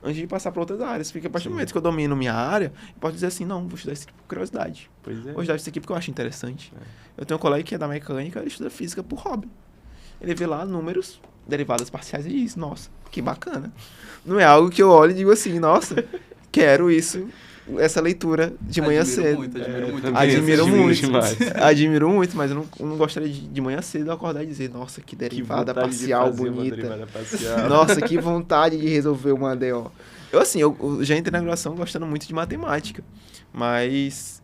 antes de passar para outras áreas. Porque a partir do momento que eu domino minha área, eu posso dizer assim, não, vou estudar isso aqui por curiosidade. Pois é. Vou estudar isso aqui porque eu acho interessante. Eu tenho um colega que é da mecânica, ele estuda física por hobby. Ele vê lá números, derivadas parciais e diz, nossa, que bacana. Não é algo que eu olho e digo assim, nossa, quero isso, essa leitura de manhã cedo. Admiro muito. Admiro muito, mas eu não gostaria de manhã cedo acordar e dizer, nossa, que derivada parcial bonita. Nossa, que vontade de resolver uma ADO. Eu já entrei na graduação gostando muito de matemática, mas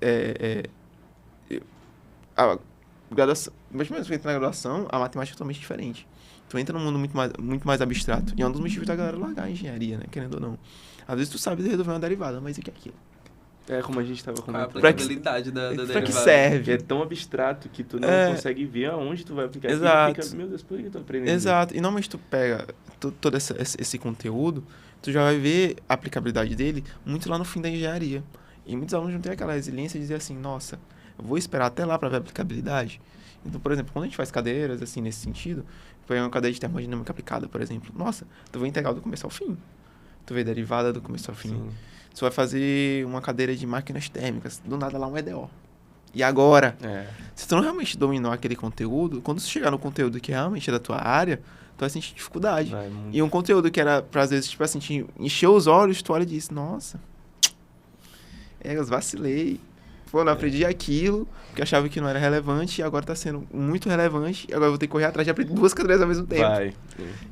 a graduação, mesmo que eu entre na graduação, a matemática é totalmente diferente. Tu entra num mundo muito mais abstrato. E é um dos motivos da galera largar a engenharia, né? Querendo ou não. Às vezes tu sabe resolver uma derivada, mas o que é aquilo? É como a gente estava comentando. A aplicabilidade da derivada. Pra que serve? É tão abstrato que tu não consegue ver aonde tu vai aplicar. Exato. E fica, meu Deus, por que eu tô aprendendo? Exato. E normalmente tu pega todo esse conteúdo, tu já vai ver a aplicabilidade dele muito lá no fim da engenharia. E muitos alunos não têm aquela resiliência de dizer assim, nossa, eu vou esperar até lá para ver a aplicabilidade. Então, por exemplo, quando a gente faz cadeiras, assim, nesse sentido, foi uma cadeira de termodinâmica aplicada, por exemplo. Nossa, tu vê integral do começo ao fim. Tu vê derivada do começo ao fim. Sim. Tu vai fazer uma cadeira de máquinas térmicas, do nada lá um EDO. E agora? Se tu não realmente dominou aquele conteúdo, quando tu chegar no conteúdo que realmente é da tua área, tu vai sentir dificuldade. E um conteúdo que era, pra às vezes, tipo assim, encher os olhos, tu olha e diz, nossa, eu vacilei. Pô, não aprendi aquilo, que eu achava que não era relevante, e agora tá sendo muito relevante, e agora eu vou ter que correr atrás de aprender 2 cadeiras ao mesmo tempo.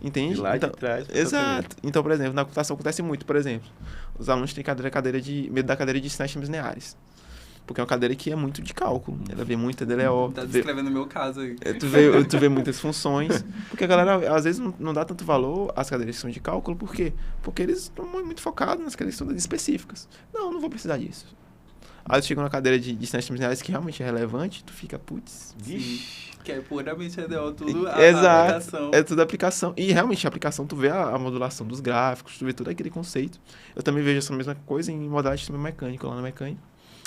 Entende? De lá de trás. Exato. Então, por exemplo, na computação acontece muito, por exemplo, os alunos têm medo da cadeira de sistemas lineares. Porque é uma cadeira que é muito de cálculo. Ela vê muita DLO. Tá descrevendo o meu caso aí. Tu vê muitas funções. Porque a galera, às vezes, não dá tanto valor às cadeiras que são de cálculo. Por quê? Porque eles estão muito focados nas questões específicas. Não vou precisar disso. Aí tu chega numa cadeira de sistemas lineares que realmente é relevante, tu fica, putz. Que é puramente EDO, tudo a aplicação. É tudo aplicação. E realmente a aplicação, tu vê a modulação dos gráficos, tu vê todo aquele conceito. Eu também vejo essa mesma coisa em modalidade de sistema mecânico, lá na mecânica.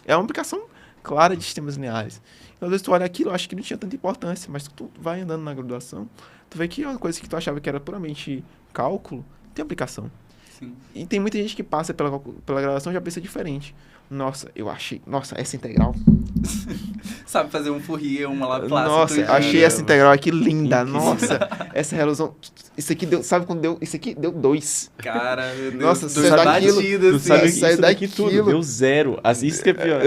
É uma aplicação clara de sistemas lineares. Então, às vezes tu olha aquilo, eu acho que não tinha tanta importância, mas tu vai andando na graduação, tu vê que é uma coisa que tu achava que era puramente cálculo, tem aplicação. Sim. E tem muita gente que passa pela graduação e já pensa diferente. Nossa, essa integral. Sabe fazer um Fourier, uma Laplace. Nossa, achei essa integral aqui linda. Nossa, essa resolução. Isso aqui deu, sabe quando deu? Isso aqui deu 2. Cara, meu Deus. Nossa, sai daquilo. Tu sabe isso daqui tudo. Deu 0. Isso que é pior.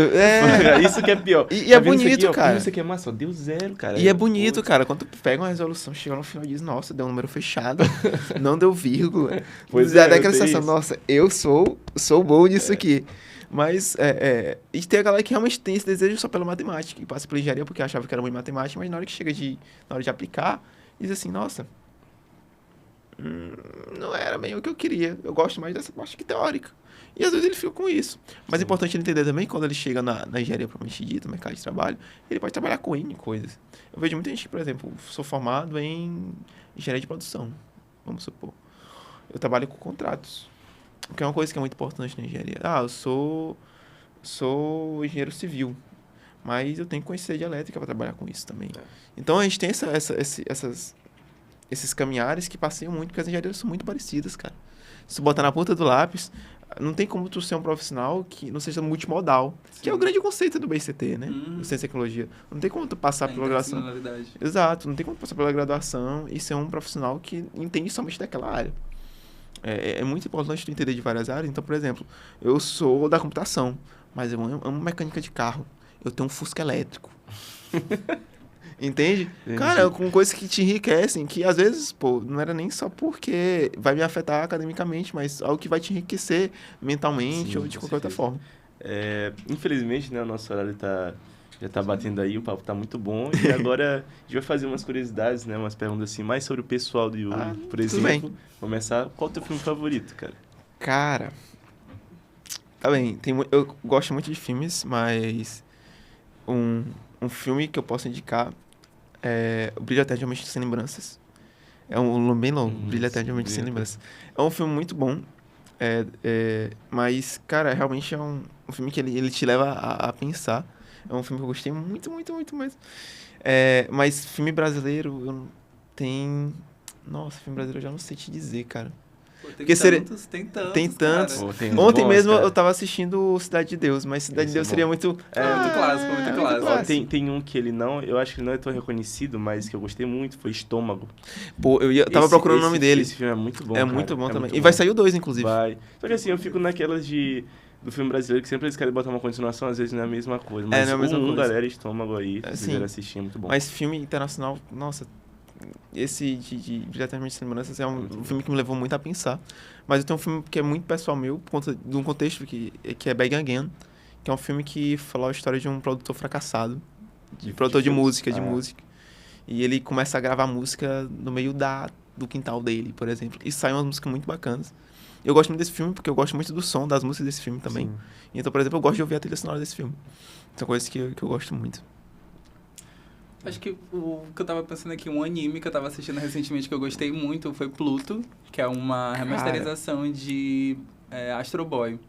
Isso que é pior. E é bonito, cara. Isso aqui é massa, deu 0, cara. E é bonito, cara. Quando tu pega uma resolução, chega no final e diz, nossa, deu um número fechado. Não deu vírgula. Pois é, daquela sensação, nossa, eu sou bom nisso aqui. Mas, e tem a galera que realmente tem esse desejo só pela matemática, e passa pela engenharia porque achava que era muito matemática, mas na hora que chega na hora de aplicar, diz assim, nossa, não era bem o que eu queria, eu gosto mais dessa parte que teórica. E às vezes ele fica com isso. Mas é importante ele entender também que quando ele chega na engenharia propriamente dita, no mercado de trabalho, ele pode trabalhar com N coisas. Eu vejo muita gente que, por exemplo, sou formado em engenharia de produção, vamos supor. Eu trabalho com contratos. Que é uma coisa que é muito importante na engenharia. Eu sou engenheiro civil, mas eu tenho que conhecer de elétrica para trabalhar com isso também. Então, a gente tem esses caminhares que passeiam muito, porque as engenharias são muito parecidas, cara. Se tu botar na ponta do lápis, não tem como tu ser um profissional que não seja multimodal, que é o grande conceito do BCT, né? Do Ciência e Tecnologia. Não tem como tu passar pela graduação. Exato, não tem como tu passar pela graduação e ser um profissional que entende somente daquela área. É muito importante tu entender de várias áreas. Então, por exemplo, eu sou da computação, mas eu amo mecânica de carro. eu tenho um Fusca elétrico. Entende? Entendi. Cara, com coisas que te enriquecem, que às vezes, pô, não era nem só porque vai me afetar academicamente, mas algo que vai te enriquecer mentalmente Sim, ou de com qualquer outra certeza. forma. Infelizmente, né, o nosso horário já tá batendo aí, o papo tá muito bom. E agora a gente vai fazer umas curiosidades, né? Umas perguntas assim, mais sobre o pessoal do Yuri. Por tudo bem. exemplo, começar, qual é o teu filme favorito, cara? Cara, tá bem, eu gosto muito de filmes, mas um filme que eu posso indicar é O Brilho Eterno de uma Mente Sem Lembranças. É um nome bem longo, Brilho Eterno de uma Mente Sem Lembranças. É um filme muito bom, mas, cara, realmente é um filme que ele te leva a pensar. É um filme que eu gostei muito, muito, muito mesmo. Mas filme brasileiro, eu não tenho... Nossa, filme brasileiro eu já não sei te dizer, cara. Pô, tem Porque seria- tantos, tem tantos. cara. Pô, tem uns Ontem bons, mesmo cara. eu tava assistindo Cidade de Deus, mas Cidade de Esse Deus é seria bom. muito... Muito clássico, muito clássico. Ó, tem um que eu acho que ele não é tão reconhecido, mas que eu gostei muito, foi Estômago. Pô, eu tava procurando o nome dele. Esse filme é muito bom, É cara. muito bom também. muito E vai bom. sair o 2, inclusive. Vai. Só que assim, eu fico naquelas do filme brasileiro que sempre eles querem botar uma continuação, às vezes não é a mesma coisa. Mas não é a mesma coisa. galera, Estômago aí, se Sim. quiser assistir, é muito bom. Mas filme internacional, nossa, esse de Diretamente Sem Lembranças é um filme que me levou muito a pensar. Mas eu tenho um filme que é muito pessoal meu, por conta de um contexto que é Bang Again, que é um filme que fala a história de um produtor fracassado, produtor de filme? música, Ah. E ele começa a gravar música no meio do quintal dele, por exemplo. E sai umas músicas muito bacanas. Eu gosto muito desse filme porque eu gosto muito do som das músicas desse filme também. Sim. Então, por exemplo, eu gosto de ouvir a trilha sonora desse filme. São coisas que eu gosto muito. Acho que o que eu tava pensando aqui, um anime que eu tava assistindo recentemente que eu gostei muito foi Pluto, que é uma remasterização de Astro Boy.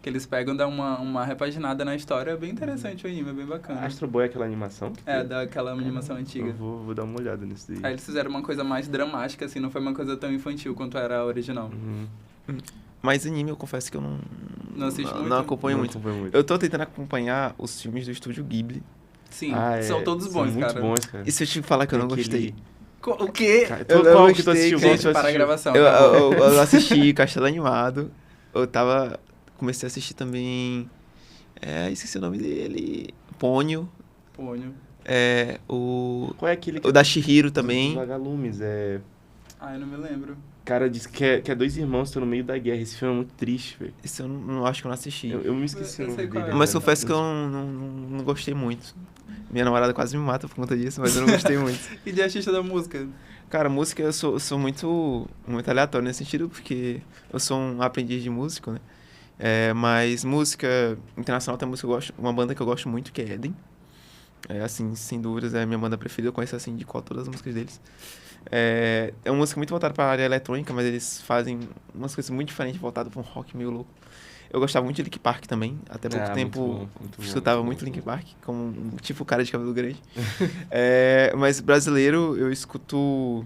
Que eles pegam, dão uma repaginada na história, é bem interessante o anime, é bem bacana. Astro Boy é aquela animação? que tem? Daquela animação antiga. Eu vou dar uma olhada nisso daí. Aí eles fizeram uma coisa mais dramática, assim, não foi uma coisa tão infantil quanto era a original. Uhum. Mas anime eu confesso que eu Não assiste muito? não acompanho Não muito. acompanho muito. Eu tô tentando acompanhar os filmes do estúdio Ghibli. Sim, Ah, são todos bons, são cara. muito bons, cara. E se eu te falar que eu não Tem aquele- gostei? O quê? Cara, Eu qual que tu gostei, assistiu? cara. Qual que tu Gente, para a assistiu? gravação. Eu, acabou. eu assisti Castelo Animado. Comecei a assistir também... esqueci o nome dele. Pônio. Pônio. Qual é aquele O da Chihiro também. Dos vagalumes, Ah, eu não me lembro. Cara, diz que é dois irmãos que estão no meio da guerra. Esse filme é muito triste, velho. Esse eu não acho que eu não assisti. Eu me esqueci Eu o nome sei qual dele. é. Mas cara. confesso que eu não gostei muito. Minha namorada quase me mata por conta disso, mas eu não gostei muito. E de artista da música? Cara, música eu sou muito aleatório nesse sentido, porque eu sou um aprendiz de músico, né? Mas música internacional tem uma banda que eu gosto muito, que é Eden. Assim, sem dúvidas, é a minha banda preferida. Eu conheço, assim, de qual todas as músicas deles. É uma música muito voltada para a área eletrônica, mas eles fazem umas coisas muito diferentes, voltadas para um rock meio louco. Eu gostava muito de Linkin Park também. Até pouco tempo muito bom, escutava muito Linkin Park, como um tipo cara de cabelo grande. Mas brasileiro, eu escuto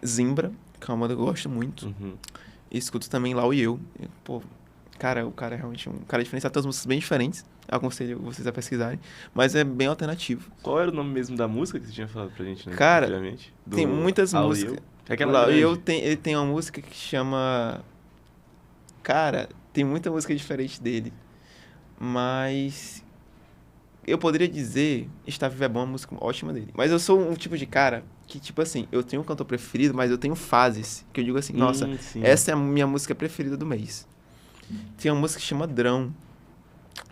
Zimbra, que é uma banda que eu gosto muito. Uhum. E escuto também Lau e Eu. Pô, cara, o cara é realmente um cara diferenciado. Tem umas músicas bem diferentes. Eu aconselho vocês a pesquisarem. Mas é bem alternativo. Qual era o nome mesmo da música que você tinha falado pra gente, né? Cara, anteriormente? Tem muitas Ao músicas. Eu? É aquela Lau e Eu grande. ele tem uma música que chama... Cara, tem muita música diferente dele. Mas... eu poderia dizer... Está Vivo é Bom, uma música ótima dele. Mas eu sou um tipo de cara que, tipo assim... eu tenho um cantor preferido, mas eu tenho fases. Que eu digo assim, nossa... Sim. essa é a minha música preferida do mês. Tem uma música que chama Drão.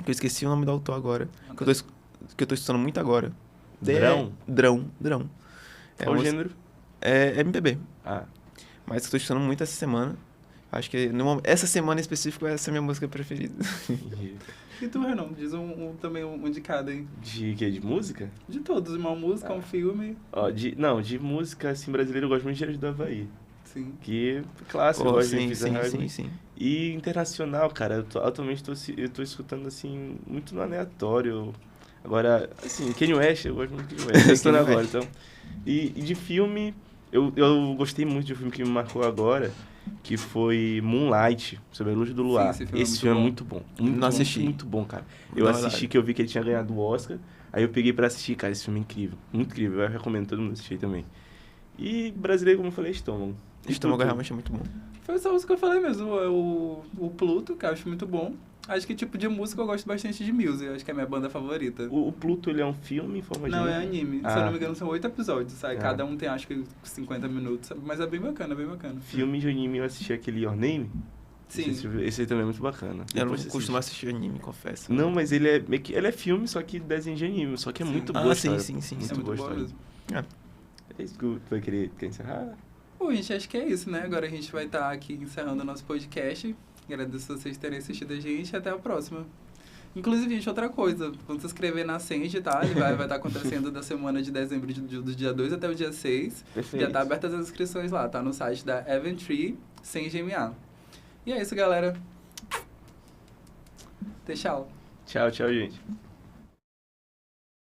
Que eu esqueci o nome do autor agora. Que eu tô escutando muito agora. Drão? Drão. Qual o gênero? É MPB. Ah, Mas que eu tô escutando muito essa semana. Acho que essa semana em específico essa é a minha música preferida. E tu, Renan? Diz também um de cada aí. de quê? De música? De todos, uma música, um filme. Ó, de música, assim, brasileira, eu gosto muito de Engenheiros do Havaí. Sim. Que é clássico, eu Pô, gosto de sim, Pizza sim, Highway. sim. E internacional, cara, atualmente eu tô escutando, assim, muito no aleatório. Agora, assim, Kanye West, eu gosto muito de Kanye West, tô escutando Kanye agora, West. então. E de filme, eu gostei muito de um filme que me marcou agora, que foi Moonlight, sobre a luz do luar. Sim, esse filme é muito bom. Muito Não bom, assisti. muito bom, cara. Eu Não, assisti verdade. que eu vi que ele tinha ganhado o Oscar, aí eu peguei pra assistir, cara, esse filme é incrível, muito incrível, eu recomendo todo mundo assistir também. E brasileiro, como eu falei, Estômago. E Estômago tu? realmente é muito bom. Foi só isso que eu falei mesmo. O Pluto, que eu acho muito bom. Acho que tipo de música eu gosto bastante de Muse. Acho que é a minha banda favorita. O Pluto, ele é um filme em forma de... Não, é anime. Se eu Ah. não me engano, são 8 episódios, sabe? Ah. Cada um tem, acho que, 50 minutos, sabe? Mas é bem bacana, bem bacana. Filme de anime, eu assisti aquele Your Name. Sim. Esse aí também é muito bacana. Eu não Depois você costumo assiste. assistir anime, confesso. Não, mas ele é meio que... Ele é filme, só que desenho de anime. Só que é Sim. muito Ah, boa a sim, história. sim, sim. É muito boa a boa história. mesmo. É isso que tu vai querer encerrar? Bom, gente, acho que é isso, né? Agora a gente vai estar aqui encerrando o nosso podcast. Agradeço vocês terem assistido a gente e até a próxima. Inclusive, gente, outra coisa, vamos se inscrever na Senge, tá? Ele vai estar acontecendo da semana de dezembro, do dia 2 até o dia 6. Perfeito. Já tá abertas as inscrições lá, tá? No site da Eventtree, Senge MA. E é isso, galera. Até tchau. Tchau, tchau, gente.